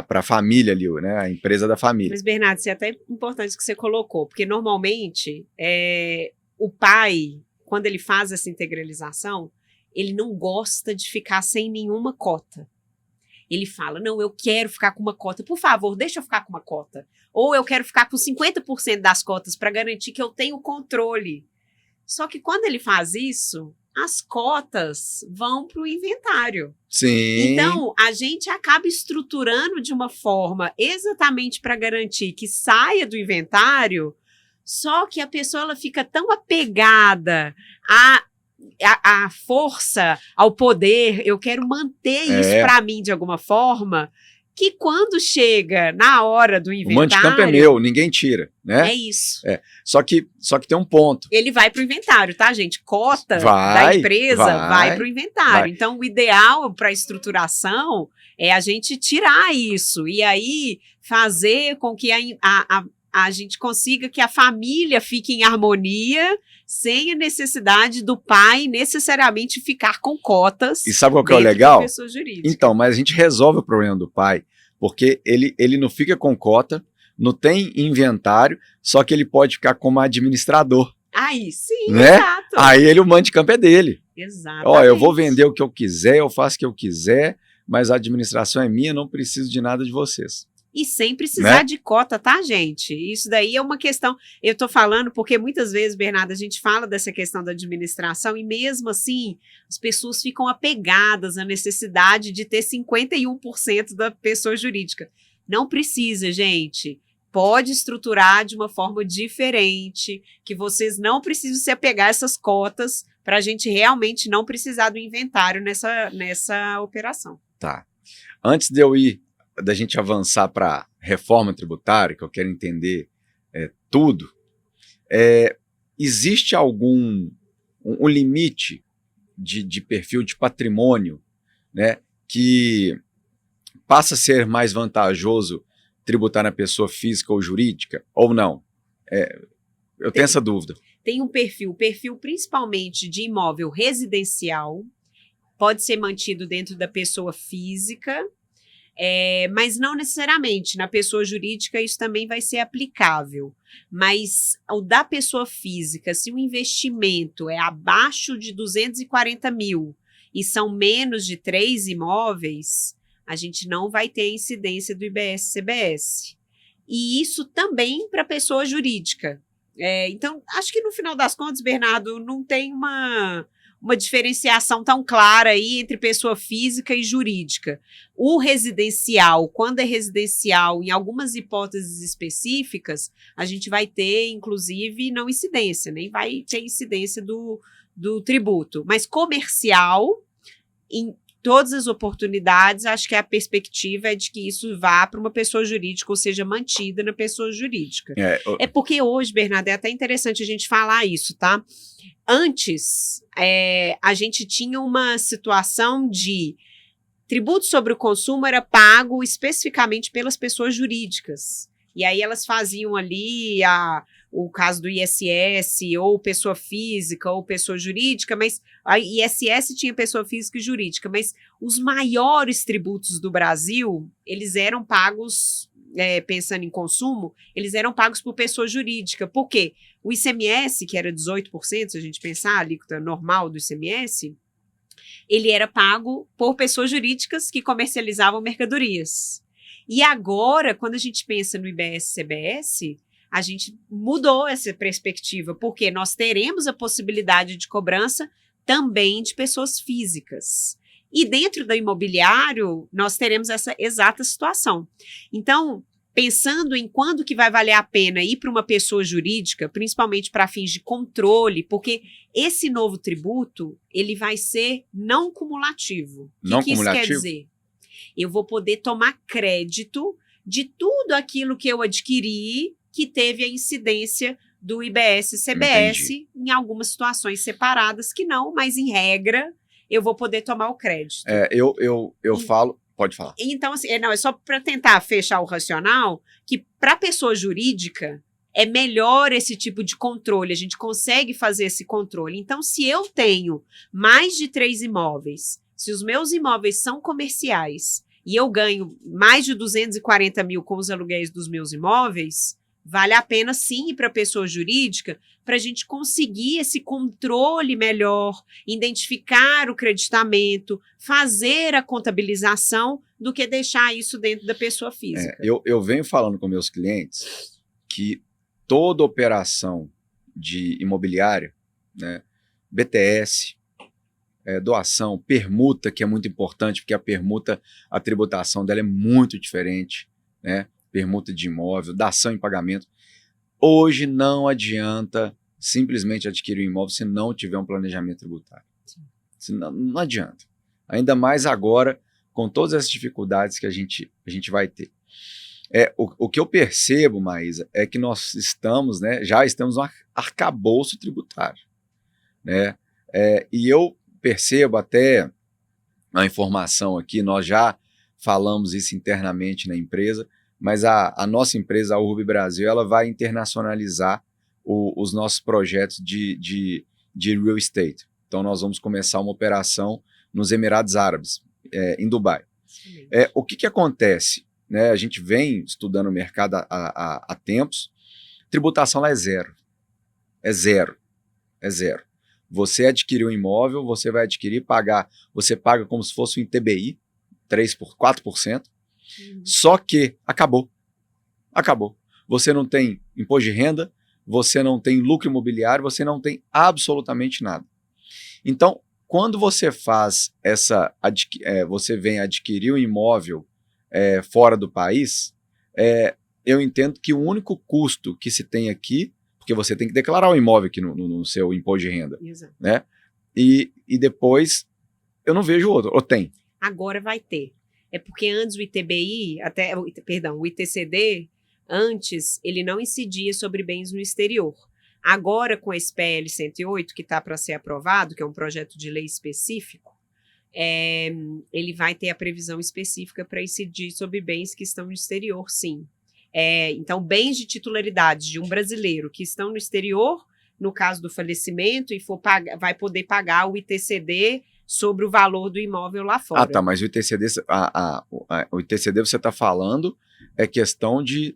a família ali, né, a empresa da família. Mas, Bernardo, isso é até importante que você colocou, porque normalmente o pai, quando ele faz essa integralização, ele não gosta de ficar sem nenhuma cota. Ele fala, não, eu quero ficar com uma cota, por favor, deixa eu ficar com uma cota. Ou eu quero ficar com 50% das cotas para garantir que eu tenho controle. Só que quando ele faz isso, as cotas vão para o inventário. Sim. Então, a gente acaba estruturando de uma forma exatamente para garantir que saia do inventário, só que a pessoa ela fica tão apegada à força, ao poder, eu quero manter isso para mim de alguma forma, que quando chega na hora do inventário... O mando de campo é meu, ninguém tira, né? É isso. Só que tem um ponto. Ele vai para o inventário, tá, gente? Cota da empresa vai para o inventário. Então, o ideal para a estruturação é a gente tirar isso e aí fazer com que a gente consiga que a família fique em harmonia sem a necessidade do pai necessariamente ficar com cotas. E sabe qual que é o legal? Pessoa jurídica. Então, mas a gente resolve o problema do pai, porque ele não fica com cota, não tem inventário, só que ele pode ficar como administrador. Aí sim, né? Exato. Aí o mando de campo é dele. Exatamente. Eu vou vender o que eu quiser, eu faço o que eu quiser, mas a administração é minha, não preciso de nada de vocês. E sem precisar de cota, tá, gente? Isso daí é uma questão... Eu tô falando porque muitas vezes, Bernardo, a gente fala dessa questão da administração e mesmo assim, as pessoas ficam apegadas à necessidade de ter 51% da pessoa jurídica. Não precisa, gente. Pode estruturar de uma forma diferente, que vocês não precisam se apegar a essas cotas para a gente realmente não precisar do inventário nessa operação. Tá. Antes da gente avançar para reforma tributária, que eu quero entender tudo, existe algum um limite de perfil de patrimônio, né, que passa a ser mais vantajoso tributar na pessoa física ou jurídica, ou não? Eu tenho essa dúvida. Tem um perfil principalmente de imóvel residencial, pode ser mantido dentro da pessoa física, mas não necessariamente. Na pessoa jurídica isso também vai ser aplicável. Mas o da pessoa física, se o investimento é abaixo de 240 mil e são menos de 3 imóveis, a gente não vai ter incidência do IBS-CBS. E isso também para pessoa jurídica. Então, acho que no final das contas, Bernardo, não tem uma diferenciação tão clara aí entre pessoa física e jurídica. O residencial, quando é residencial, em algumas hipóteses específicas, a gente vai ter, inclusive, não incidência, nem vai ter incidência do tributo. Mas comercial, em todas as oportunidades, acho que a perspectiva é de que isso vá para uma pessoa jurídica, ou seja, mantida na pessoa jurídica. É porque hoje, Bernardo, é até interessante a gente falar isso, tá? Antes, a gente tinha uma situação de tributo sobre o consumo era pago especificamente pelas pessoas jurídicas. E aí elas faziam ali o caso do ISS, ou pessoa física, ou pessoa jurídica, mas a ISS tinha pessoa física e jurídica, mas os maiores tributos do Brasil, eles eram pagos, pensando em consumo, eles eram pagos por pessoa jurídica. Por quê? O ICMS, que era 18%, se a gente pensar, a alíquota normal do ICMS, ele era pago por pessoas jurídicas que comercializavam mercadorias. E agora, quando a gente pensa no IBS-CBS, a gente mudou essa perspectiva, porque nós teremos a possibilidade de cobrança também de pessoas físicas. E dentro do imobiliário, nós teremos essa exata situação. Então, pensando em quando que vai valer a pena ir para uma pessoa jurídica, principalmente para fins de controle, porque esse novo tributo, ele vai ser não cumulativo. O que isso quer dizer? Eu vou poder tomar crédito de tudo aquilo que eu adquiri que teve a incidência do IBS-CBS em algumas situações separadas que não, mas em regra eu vou poder tomar o crédito. Eu falo, pode falar. Então, assim, é só para tentar fechar o racional, que para a pessoa jurídica é melhor esse tipo de controle, a gente consegue fazer esse controle. Então, se eu tenho mais de 3 imóveis, se os meus imóveis são comerciais e eu ganho mais de 240 mil com os aluguéis dos meus imóveis, vale a pena sim ir para a pessoa jurídica para a gente conseguir esse controle melhor, identificar o creditamento, fazer a contabilização, do que deixar isso dentro da pessoa física. Eu venho falando com meus clientes que toda operação de imobiliária, né, BTS, doação, permuta, que é muito importante, porque a permuta, a tributação dela é muito diferente, né? Permuta de imóvel, dação em pagamento. Hoje não adianta simplesmente adquirir um imóvel se não tiver um planejamento tributário. Não adianta. Ainda mais agora, com todas as dificuldades que a gente vai ter. O que eu percebo, Maísa, é que nós estamos, né, já estamos no arcabouço tributário, né? E eu percebo até a informação aqui, nós já falamos isso internamente na empresa, mas a nossa empresa, a Urb Brasil, ela vai internacionalizar os nossos projetos de real estate. Então, nós vamos começar uma operação nos Emirados Árabes, em Dubai. O que acontece? Né, a gente vem estudando o mercado há tempos, tributação lá é zero. É zero. Você adquiriu um imóvel, você vai adquirir, você paga como se fosse um ITBI, 4%, só que acabou. Você não tem imposto de renda, você não tem lucro imobiliário, você não tem absolutamente nada. Então, quando você faz você vem adquirir um imóvel fora do país, eu entendo que o único custo que se tem aqui, porque você tem que declarar o imóvel aqui no seu imposto de renda, né? E depois eu não vejo outro, ou tem? Agora vai ter. É porque antes o ITBI, o ITCD, antes ele não incidia sobre bens no exterior. Agora, com esse PL 108, que está para ser aprovado, que é um projeto de lei específico, ele vai ter a previsão específica para incidir sobre bens que estão no exterior, sim. Então, bens de titularidade de um brasileiro que estão no exterior, no caso do falecimento, e vai poder pagar o ITCD sobre o valor do imóvel lá fora. Ah, tá, mas o ITCD, o ITCD você está falando é questão de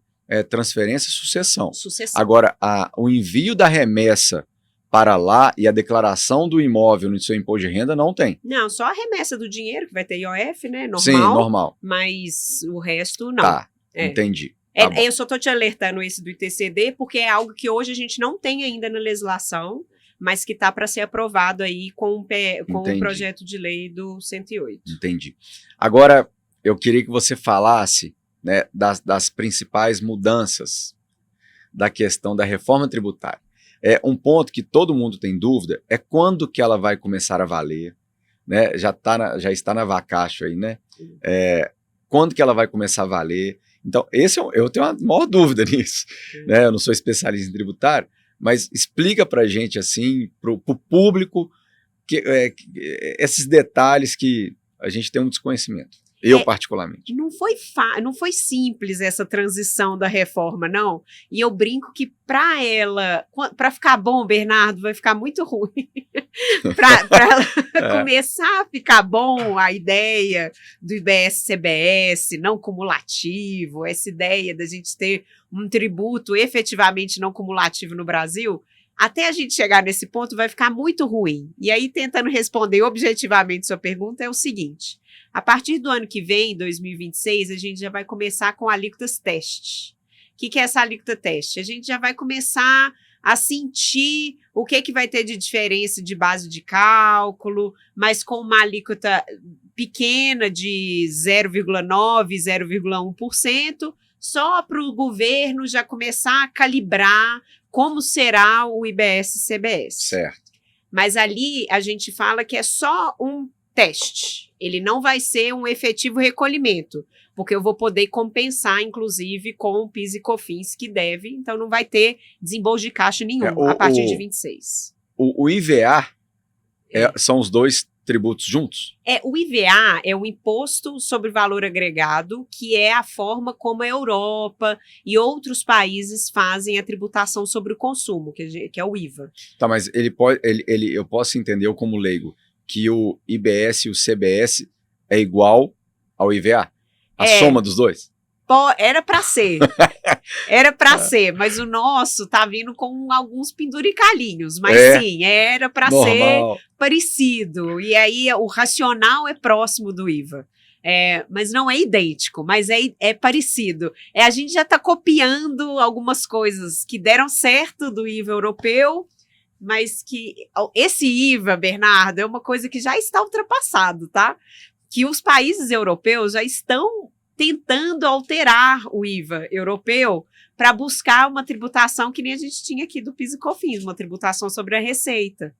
transferência e sucessão. Agora, o envio da remessa para lá e a declaração do imóvel no seu imposto de renda não tem. Não, só a remessa do dinheiro, que vai ter IOF, né? Normal. Sim, normal. Mas o resto não. Tá, entendi. Eu só estou te alertando esse do ITCD, porque é algo que hoje a gente não tem ainda na legislação, mas que está para ser aprovado aí com o projeto de lei do 108. Entendi. Agora, eu queria que você falasse, né, das principais mudanças da questão da reforma tributária. Um ponto que todo mundo tem dúvida é quando que ela vai começar a valer, né? Já está na vacatio aí, né? Quando que ela vai começar a valer? Então, eu tenho uma maior dúvida nisso, né? Eu não sou especialista em tributário, mas explica para a gente, assim, para o público, esses detalhes que a gente tem um desconhecimento. Eu, particularmente. Não foi simples essa transição da reforma, não. E eu brinco que para ficar bom, Bernardo, vai ficar muito ruim. Para ela começar a ficar bom, a ideia do IBS-CBS não cumulativo, essa ideia da gente ter um tributo efetivamente não cumulativo no Brasil, até a gente chegar nesse ponto vai ficar muito ruim. E aí, tentando responder objetivamente sua pergunta, é o seguinte: a partir do ano que vem, 2026, a gente já vai começar com alíquotas teste. O que é essa alíquota teste? A gente já vai começar a sentir o que vai ter de diferença de base de cálculo, mas com uma alíquota pequena de 0,9%, 0,1%, só para o governo já começar a calibrar como será o IBS-CBS. Certo. Mas ali a gente fala que é só um teste. Ele não vai ser um efetivo recolhimento, porque eu vou poder compensar, inclusive, com o PIS e COFINS que deve, então não vai ter desembolso de caixa nenhum a partir de 26. O IVA são os dois tributos juntos? O IVA é o Imposto sobre Valor Agregado, que é a forma como a Europa e outros países fazem a tributação sobre o consumo, que é o IVA. Tá, mas eu posso entender eu como leigo que o IBS e o CBS é igual ao IVA? A soma dos dois? Era para ser. Era para ser, mas o nosso tá vindo com alguns penduricalhinhos. Mas sim, era para ser parecido. E aí o racional é próximo do IVA. Mas não é idêntico, mas é parecido. A gente já está copiando algumas coisas que deram certo do IVA europeu, mas que esse IVA, Bernardo, é uma coisa que já está ultrapassado, tá? Que os países europeus já estão tentando alterar o IVA europeu para buscar uma tributação que nem a gente tinha aqui do PIS e COFINS, uma tributação sobre a receita.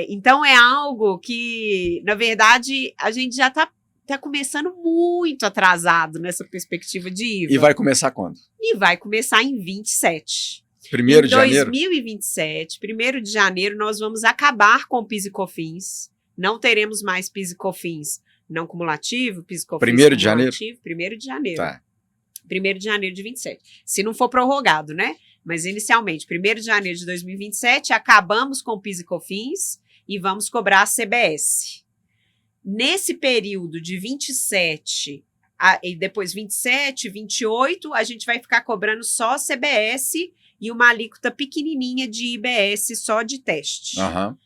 Então é algo que, na verdade, a gente já está começando muito atrasado nessa perspectiva de IVA. E vai começar quando? E vai começar em 27. 1º de janeiro? Em 2027, 1º de janeiro, nós vamos acabar com o PIS e COFINS. Não teremos mais PIS e COFINS não cumulativo, PIS e COFINS 1º de janeiro? 1º de janeiro. Tá. 1º de janeiro de 27. Se não for prorrogado, né? Mas inicialmente, 1º de janeiro de 2027, acabamos com o PIS e COFINS e vamos cobrar a CBS. Nesse período de 27 e depois 27, 28, a gente vai ficar cobrando só a CBS e uma alíquota pequenininha de IBS só de teste. Uhum.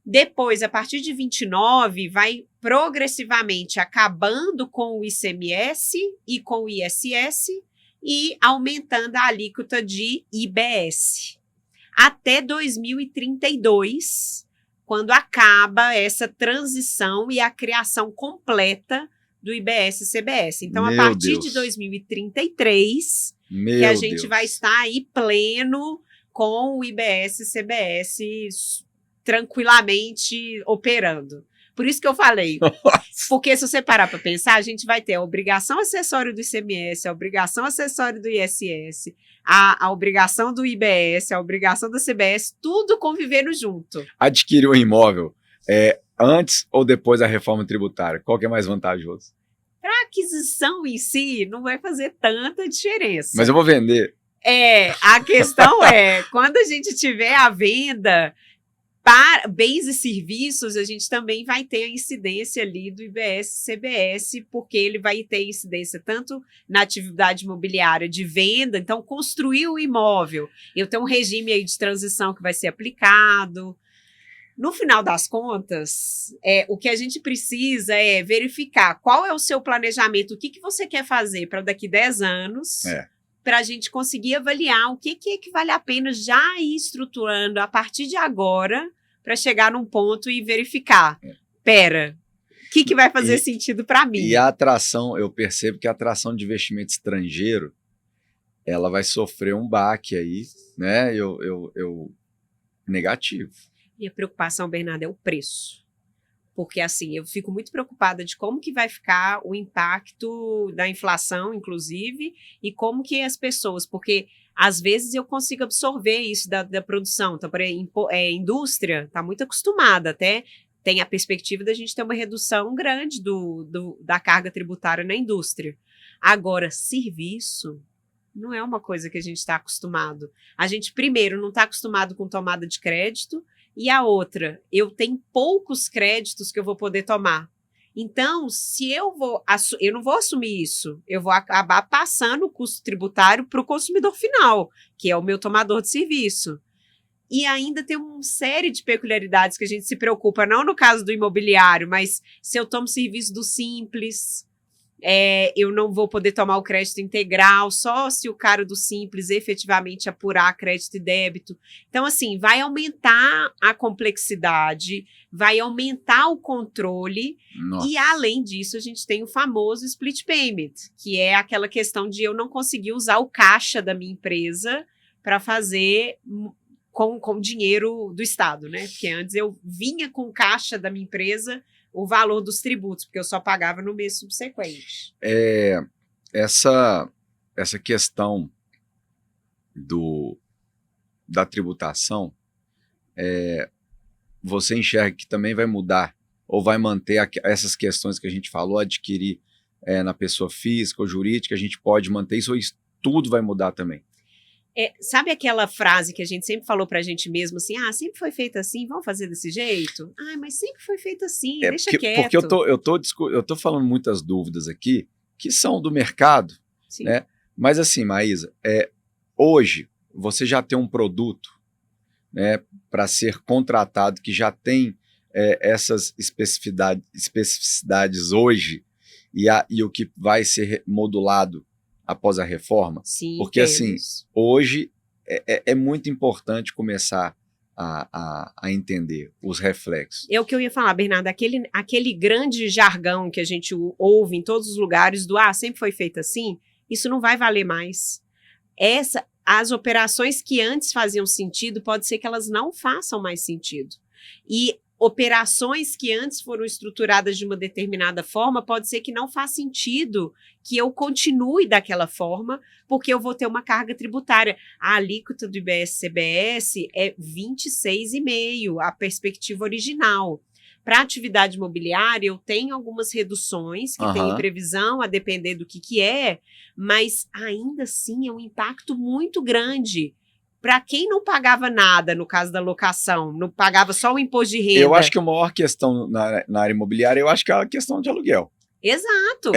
Depois, a partir de 29, vai progressivamente acabando com o ICMS e com o ISS e aumentando a alíquota de IBS. Até 2032, quando acaba essa transição e a criação completa do IBS e CBS. Então, a partir de 2033, que a gente vai estar aí pleno com o IBS e CBS tranquilamente operando. Por isso que eu falei. Nossa. Porque se você parar para pensar, a gente vai ter a obrigação acessória do ICMS, a obrigação acessória do ISS, a obrigação do IBS, a obrigação da CBS, tudo convivendo junto. Adquirir um imóvel, antes ou depois da reforma tributária? Qual que é mais vantajoso? Para a aquisição em si, não vai fazer tanta diferença. Mas eu vou vender. A questão é, quando a gente tiver a venda para bens e serviços, a gente também vai ter a incidência ali do IBS-CBS, porque ele vai ter incidência tanto na atividade imobiliária de venda, então construir o imóvel, eu tenho um regime aí de transição que vai ser aplicado. No final das contas, o que a gente precisa é verificar qual é o seu planejamento, o que você quer fazer para daqui 10 anos, para a gente conseguir avaliar o que é que vale a pena já ir estruturando a partir de agora para chegar num ponto e verificar. Pera, o que vai fazer sentido para mim? E a atração, eu percebo que a atração de investimento estrangeiro, ela vai sofrer um baque aí, né? Negativo. E a preocupação, Bernardo, é o preço. Porque, assim, eu fico muito preocupada de como que vai ficar o impacto da inflação, inclusive, e como que as pessoas... Porque, às vezes, eu consigo absorver isso da produção. Então, por exemplo, a indústria está muito acostumada, até tem a perspectiva da gente ter uma redução grande da carga tributária na indústria. Agora, serviço não é uma coisa que a gente está acostumado. A gente, primeiro, não está acostumado com tomada de crédito, e a outra, eu tenho poucos créditos que eu vou poder tomar. Então, se eu não vou assumir isso, eu vou acabar passando o custo tributário para o consumidor final, que é o meu tomador de serviço. E ainda tem uma série de peculiaridades que a gente se preocupa, não no caso do imobiliário, mas se eu tomo serviço do Simples, eu não vou poder tomar o crédito integral, só se o cara do Simples efetivamente apurar crédito e débito. Então, assim, vai aumentar a complexidade, vai aumentar o controle. Nossa. E, além disso, a gente tem o famoso split payment, que é aquela questão de eu não conseguir usar o caixa da minha empresa para fazer com dinheiro do Estado, né? Porque antes eu vinha com caixa da minha empresa o valor dos tributos, porque eu só pagava no mês subsequente. Essa questão da tributação, você enxerga que também vai mudar ou vai manter essas questões que a gente falou, adquirir na pessoa física ou jurídica, a gente pode manter isso ou isso tudo vai mudar também? Sabe aquela frase que a gente sempre falou pra gente mesmo assim, sempre foi feito assim, vamos fazer desse jeito? Mas sempre foi feito assim, deixa quieto. Porque eu tô falando muitas dúvidas aqui, que são do mercado, Sim. Né? Mas assim, Maísa, hoje você já tem um produto, né, para ser contratado que já tem essas especificidades hoje e o que vai ser modulado após a reforma? Sim, porque assim, hoje é muito importante começar a entender os reflexos. É o que eu ia falar, Bernardo, aquele grande jargão que a gente ouve em todos os lugares do sempre foi feito assim, isso não vai valer mais. As operações que antes faziam sentido, pode ser que elas não façam mais sentido. E operações que antes foram estruturadas de uma determinada forma, pode ser que não faça sentido que eu continue daquela forma, porque eu vou ter uma carga tributária. A alíquota do IBS-CBS é 26,5%, a perspectiva original. Para a atividade imobiliária, eu tenho algumas reduções que tem previsão, a depender do que é, mas ainda assim é um impacto muito grande. Para quem não pagava nada, no caso da locação, não pagava só o imposto de renda. Eu acho que a maior questão na área imobiliária, eu acho que é a questão de aluguel. Exato.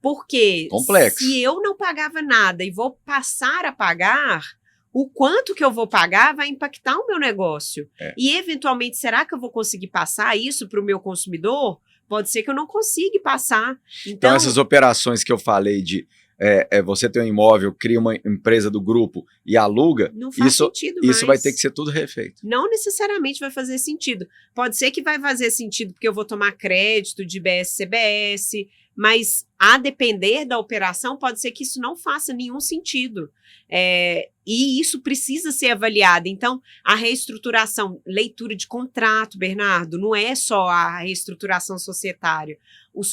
Porque complexo. Se eu não pagava nada e vou passar a pagar, o quanto que eu vou pagar vai impactar o meu negócio. E, eventualmente, será que eu vou conseguir passar isso para o meu consumidor? Pode ser que eu não consiga passar. Então essas operações que eu falei de você tem um imóvel, cria uma empresa do grupo e aluga, não faz sentido mais. Isso vai ter que ser tudo refeito. Não necessariamente vai fazer sentido. Pode ser que vai fazer sentido porque eu vou tomar crédito de IBS-CBS, mas a depender da operação, pode ser que isso não faça nenhum sentido. E isso precisa ser avaliado. Então, a reestruturação, leitura de contrato, Bernardo, não é só a reestruturação societária.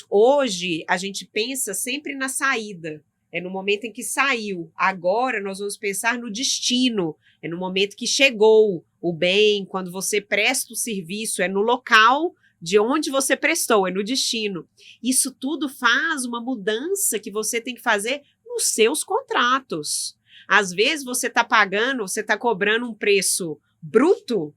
Hoje, a gente pensa sempre na saída. No momento em que saiu. Agora, nós vamos pensar no destino. No momento que chegou o bem, quando você presta o serviço, no local de onde você prestou, é no destino. Isso tudo faz uma mudança que você tem que fazer nos seus contratos. Às vezes você está pagando, você está cobrando um preço bruto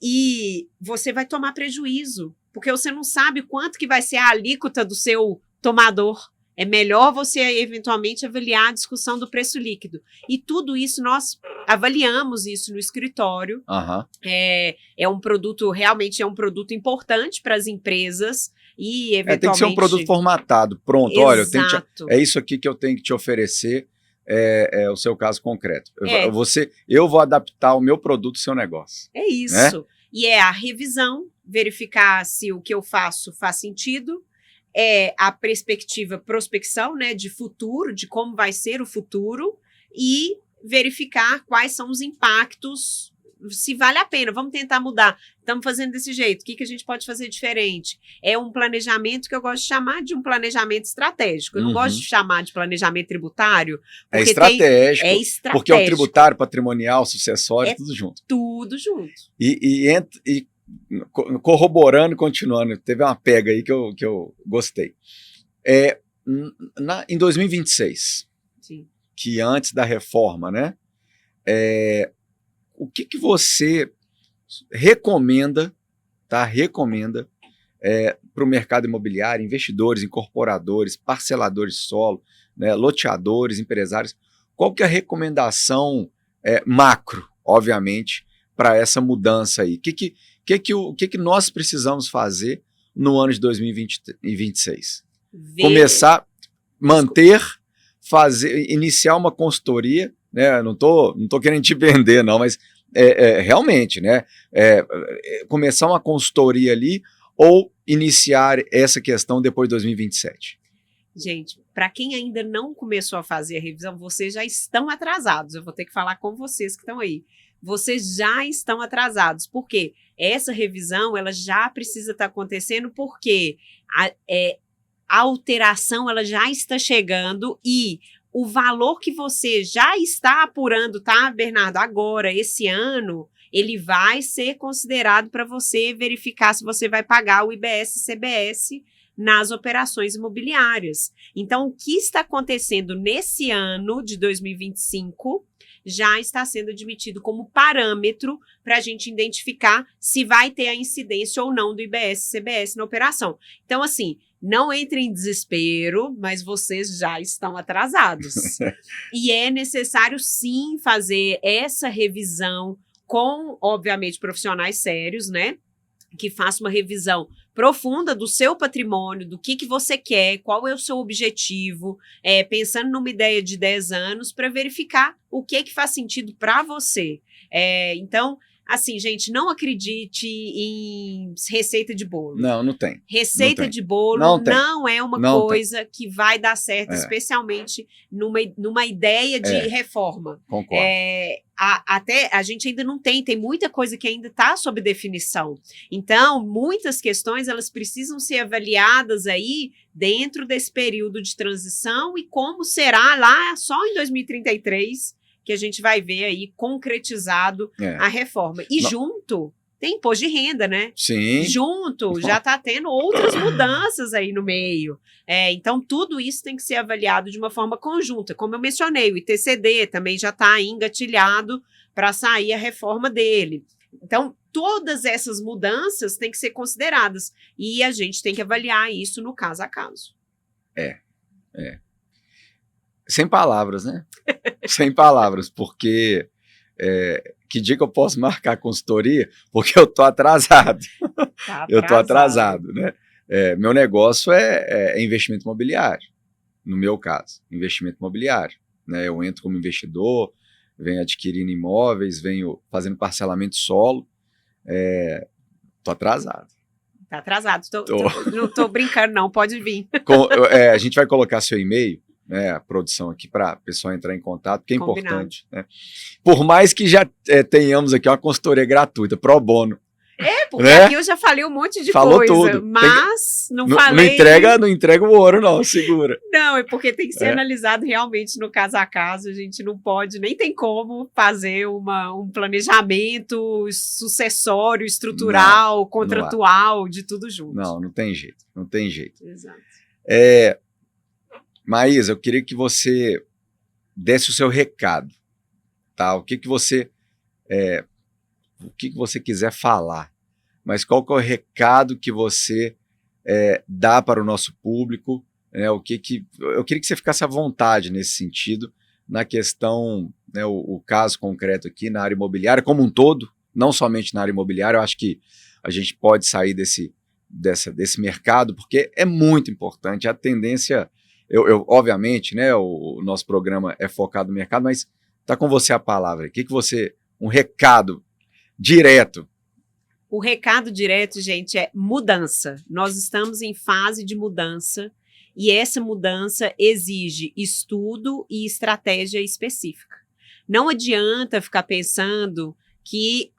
e você vai tomar prejuízo, porque você não sabe quanto que vai ser a alíquota do seu tomador. É melhor você, eventualmente, avaliar a discussão do preço líquido. E tudo isso, nós avaliamos isso no escritório. Aham. É um produto, realmente é um produto importante para as empresas e, eventualmente... Tem que ser um produto formatado, pronto. Exato. Olha, é isso aqui que eu tenho que te oferecer, é o seu caso concreto. Eu vou adaptar o meu produto ao seu negócio. É isso. Né? E é a revisão, verificar se o que eu faço faz sentido, é a prospecção, né, de futuro, de como vai ser o futuro, e verificar quais são os impactos, se vale a pena, vamos tentar mudar. Estamos fazendo desse jeito, o que a gente pode fazer diferente? É um planejamento que eu gosto de chamar de um planejamento estratégico. Eu não gosto de chamar de planejamento tributário. É estratégico, é estratégico. Porque é o tributário, patrimonial, sucessório, tudo junto. Tudo junto. E corroborando, continuando, teve uma pega aí que eu gostei. Em 2026, sim, que antes da reforma, né? O que você recomenda, tá? Recomenda para o mercado imobiliário, investidores, incorporadores, parceladores de solo, né, loteadores, empresários? Qual que é a recomendação macro, obviamente, para essa mudança aí? O que nós precisamos fazer no ano de 2026? Começar, manter, iniciar uma consultoria, né? Não tô querendo te vender, não, mas realmente, né? Começar uma consultoria ali ou iniciar essa questão depois de 2027? Gente, para quem ainda não começou a fazer a revisão, vocês já estão atrasados. Eu vou ter que falar com vocês que estão aí. Vocês já estão atrasados. Por quê? Essa revisão ela já precisa estar acontecendo porque a alteração ela já está chegando e o valor que você já está apurando, tá, Bernardo? Agora, esse ano, ele vai ser considerado para você verificar se você vai pagar o IBS-CBS nas operações imobiliárias. Então, o que está acontecendo nesse ano de 2025 já está sendo admitido como parâmetro para a gente identificar se vai ter a incidência ou não do IBS-CBS na operação. Então, assim, não entre em desespero, mas vocês já estão atrasados. E é necessário, sim, fazer essa revisão com, obviamente, profissionais sérios, né? Que façam uma revisão profunda do seu patrimônio, do que você quer, qual é o seu objetivo, pensando numa ideia de 10 anos para verificar o que faz sentido para você. Então, assim, gente, não acredite em receita de bolo. Não tem. Receita de bolo não é uma coisa que vai dar certo, especialmente numa ideia de reforma. Concordo. Até a gente ainda não tem muita coisa que ainda está sob definição. Então, muitas questões elas precisam ser avaliadas aí dentro desse período de transição e como será lá só em 2033 que a gente vai ver aí concretizado a reforma. E junto tem imposto de renda, né? Sim. Junto já está tendo outras mudanças aí no meio. Então, tudo isso tem que ser avaliado de uma forma conjunta. Como eu mencionei, o ITCD também já está engatilhado para sair a reforma dele. Então, todas essas mudanças têm que ser consideradas. E a gente tem que avaliar isso no caso a caso. Sem palavras, né? Sem palavras, porque... que dia que eu posso marcar a consultoria? Porque eu estou atrasado. Eu estou atrasado, né? Meu negócio é investimento imobiliário, no meu caso, investimento imobiliário. Né? Eu entro como investidor, venho adquirindo imóveis, venho fazendo parcelamento de solo. Estou atrasado. Está atrasado, não estou brincando não, pode vir. A gente vai colocar seu e-mail, né, a produção aqui para a pessoa entrar em contato, que é importante. Né? Por mais que já tenhamos aqui uma consultoria gratuita, pro bono. porque né? aqui eu já falei um monte de Falou coisa, tudo. mas não Não falei... não entrega o ouro, não, segura. Não, é porque tem que ser analisado realmente no caso a caso, a gente não pode, nem tem como fazer um planejamento sucessório, estrutural, contratual, de tudo junto. Não tem jeito, não tem jeito. Exato. Maísa, eu queria que você desse o seu recado, tá? O que você quiser falar, mas qual que é o recado que você dá para o nosso público, né? Eu queria que você ficasse à vontade nesse sentido, na questão, né, o caso concreto aqui na área imobiliária como um todo, não somente na área imobiliária. Eu acho que a gente pode sair desse mercado, porque é muito importante. A tendência, obviamente, né, o nosso programa é focado no mercado, mas está com você a palavra. Um recado direto. O recado direto, gente, é mudança. Nós estamos em fase de mudança e essa mudança exige estudo e estratégia específica. Não adianta ficar pensando que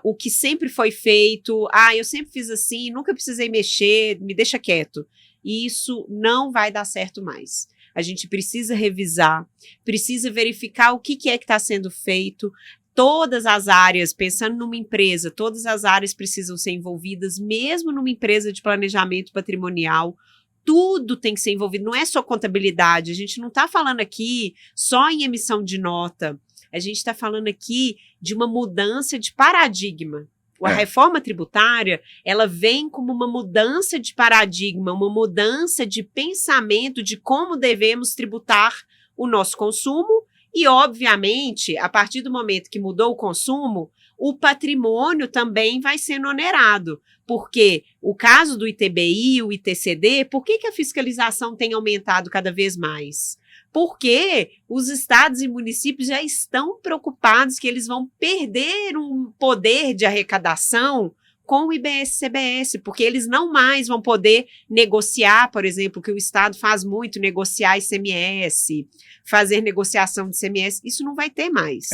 o que sempre foi feito, eu sempre fiz assim, nunca precisei mexer, me deixa quieto. Isso não vai dar certo mais. A gente precisa revisar, precisa verificar o que é que está sendo feito. Todas as áreas, pensando numa empresa, todas as áreas precisam ser envolvidas, mesmo numa empresa de planejamento patrimonial. Tudo tem que ser envolvido, não é só contabilidade. A gente não está falando aqui só em emissão de nota. A gente está falando aqui de uma mudança de paradigma. A reforma tributária, ela vem como uma mudança de paradigma, uma mudança de pensamento de como devemos tributar o nosso consumo e, obviamente, a partir do momento que mudou o consumo, o patrimônio também vai sendo onerado. Porque o caso do ITBI, o ITCD, por que a fiscalização tem aumentado cada vez mais? Porque os estados e municípios já estão preocupados que eles vão perder um poder de arrecadação com o IBS-CBS, porque eles não mais vão poder negociar, por exemplo, que o Estado faz muito, negociar ICMS, fazer negociação de ICMS, isso não vai ter mais.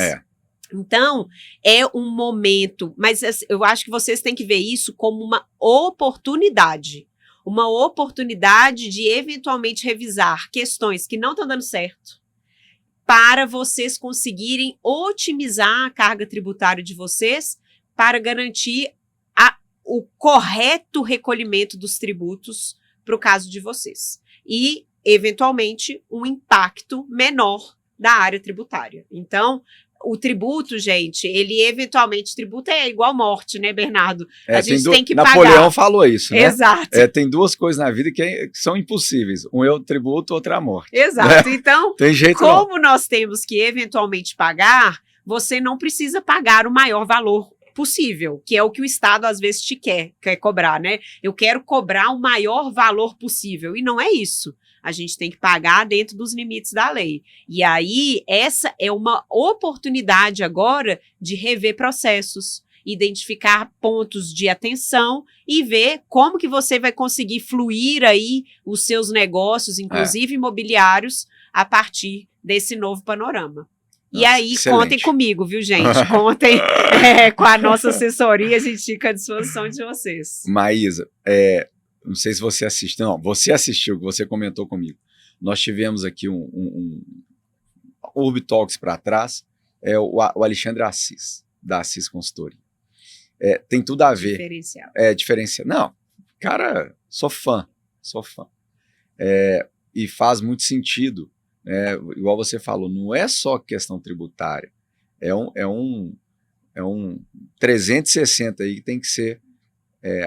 Então, é um momento, mas eu acho que vocês têm que ver isso como uma oportunidade de eventualmente revisar questões que não estão dando certo, para vocês conseguirem otimizar a carga tributária de vocês para garantir o correto recolhimento dos tributos para o caso de vocês. E, eventualmente, um impacto menor da área tributária. Então, o tributo, gente, ele eventualmente tributo é igual morte, né, Bernardo? A gente tem que pagar. Napoleão falou isso, né? Exato. Tem duas coisas na vida que são impossíveis. Um é o tributo, outro é a morte. Exato. Né? Então, tem jeito como nós temos que eventualmente pagar, você não precisa pagar o maior valor possível, que é o que o Estado às vezes quer cobrar, né? Eu quero cobrar o maior valor possível, e não é isso. A gente tem que pagar dentro dos limites da lei. E aí, essa é uma oportunidade agora de rever processos, identificar pontos de atenção e ver como que você vai conseguir fluir aí os seus negócios, inclusive imobiliários, a partir desse novo panorama. E aí, excelente. Contem comigo, viu, gente? Contem com a nossa assessoria, a gente fica à disposição de vocês. Maísa, não sei se você assistiu, não, você assistiu, que você comentou comigo. Nós tivemos aqui um Urb Talks para trás, o Alexandre Assis, da Assis Consultoria. Tem tudo a ver. Diferencial. Diferencial. Não, cara, sou fã. E faz muito sentido. Igual você falou, não é só questão tributária, é um 360 aí que tem que ser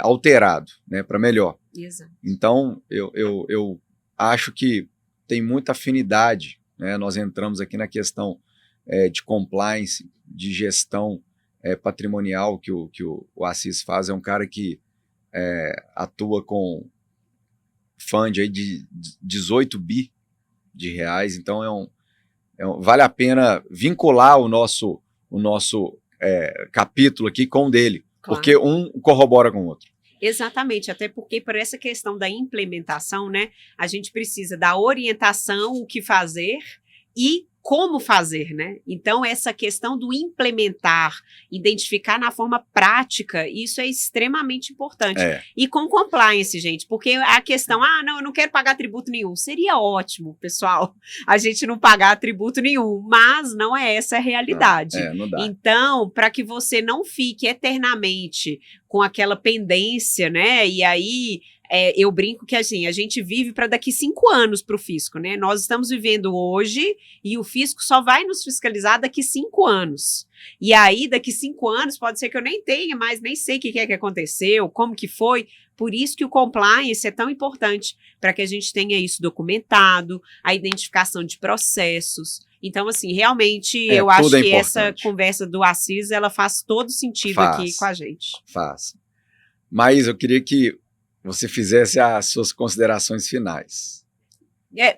alterado, né, para melhor. Exato. Então, eu acho que tem muita afinidade, né? Nós entramos aqui na questão de compliance, de gestão patrimonial que o Assis faz. É um cara que atua com fund aí de 18 bi de reais, então vale a pena vincular o nosso capítulo aqui com o dele, claro. Porque um corrobora com o outro. Exatamente, até porque por essa questão da implementação, né, a gente precisa da orientação, o que fazer e como fazer, né? Então, essa questão do implementar, identificar na forma prática, isso é extremamente importante. E com compliance, gente, porque a questão, não, eu não quero pagar tributo nenhum. Seria ótimo, pessoal, a gente não pagar tributo nenhum, mas não é essa a realidade. Não dá. Então, para que você não fique eternamente com aquela pendência, né? E aí... eu brinco que assim, a gente vive para daqui 5 anos para o fisco, né? Nós estamos vivendo hoje e o fisco só vai nos fiscalizar daqui 5 anos. E aí, daqui 5 anos, pode ser que eu nem tenha mais, nem sei o que é que aconteceu, como que foi. Por isso que o compliance é tão importante, para que a gente tenha isso documentado, a identificação de processos. Então, assim, realmente, eu acho que essa conversa do Assis, ela faz todo sentido aqui com a gente. Faz. Mas eu queria que você fizesse as suas considerações finais.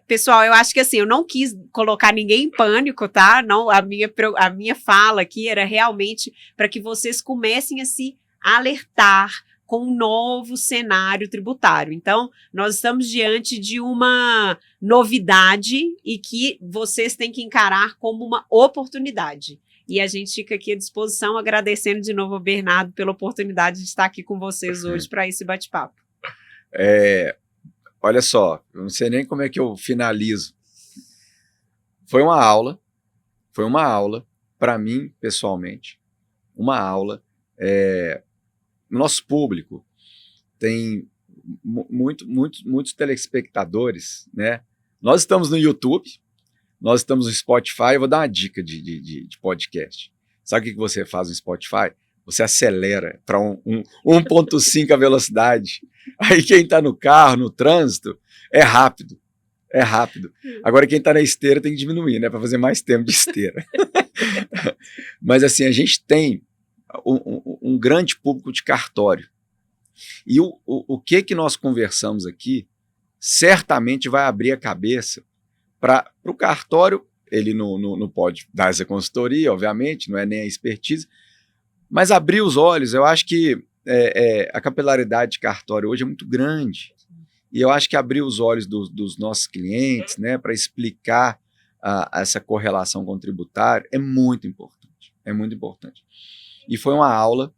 Pessoal, eu acho que assim, eu não quis colocar ninguém em pânico, tá? Não, a minha fala aqui era realmente para que vocês comecem a se alertar com um novo cenário tributário. Então, nós estamos diante de uma novidade e que vocês têm que encarar como uma oportunidade. E a gente fica aqui à disposição, agradecendo de novo ao Bernardo pela oportunidade de estar aqui com vocês hoje para esse bate-papo. Olha só, eu não sei nem como é que eu finalizo. Foi uma aula para mim, pessoalmente, uma aula. Nosso público tem muitos telespectadores, né? Nós estamos no YouTube, nós estamos no Spotify. Eu vou dar uma dica de podcast. Sabe o que você faz no Spotify? Você acelera para 1.5 a velocidade. Aí quem está no carro, no trânsito, é rápido. Agora quem está na esteira tem que diminuir, né? Para fazer mais tempo de esteira. Mas assim, a gente tem um grande público de cartório. E o que nós conversamos aqui certamente vai abrir a cabeça para o cartório. Ele não pode dar essa consultoria, obviamente, não é nem a expertise, mas abrir os olhos. Eu acho que a capilaridade de cartório hoje é muito grande, e eu acho que abrir os olhos dos nossos clientes, né, para explicar essa correlação com o tributário é muito importante. E foi uma aula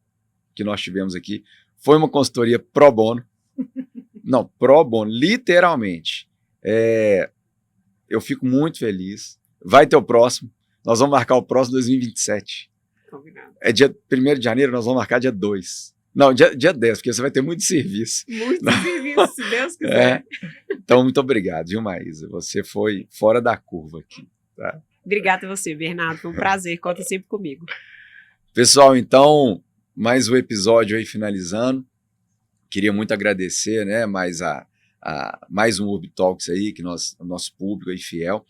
que nós tivemos aqui, foi uma consultoria pro bono, não, pro bono, literalmente. Eu fico muito feliz. Vai ter o próximo, nós vamos marcar o próximo 2027. Combinado. Dia 1º de janeiro, nós vamos marcar dia 2. Não, dia 10, porque você vai ter muito serviço. Muito serviço, se Deus quiser. Então, muito obrigado, viu, Maísa? Você foi fora da curva aqui. Tá? Obrigada a você, Bernardo. Foi um prazer. Conta sempre comigo. Pessoal, então, mais um episódio aí finalizando. Queria muito agradecer, né, mais um Urb Talks aí, que o nosso público aí fiel.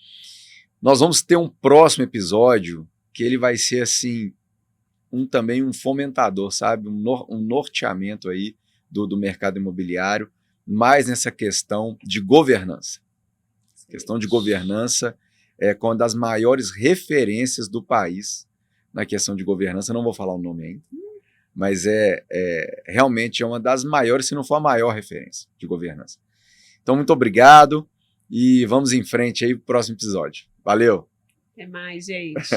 Nós vamos ter um próximo episódio que ele vai ser assim, também um fomentador, sabe? Um norteamento aí do mercado imobiliário, mais nessa questão de governança. A questão de governança é uma das maiores referências do país na questão de governança. Não vou falar o nome ainda, mas realmente é uma das maiores, se não for a maior referência de governança. Então, muito obrigado e vamos em frente aí para o próximo episódio. Valeu! Até mais, gente.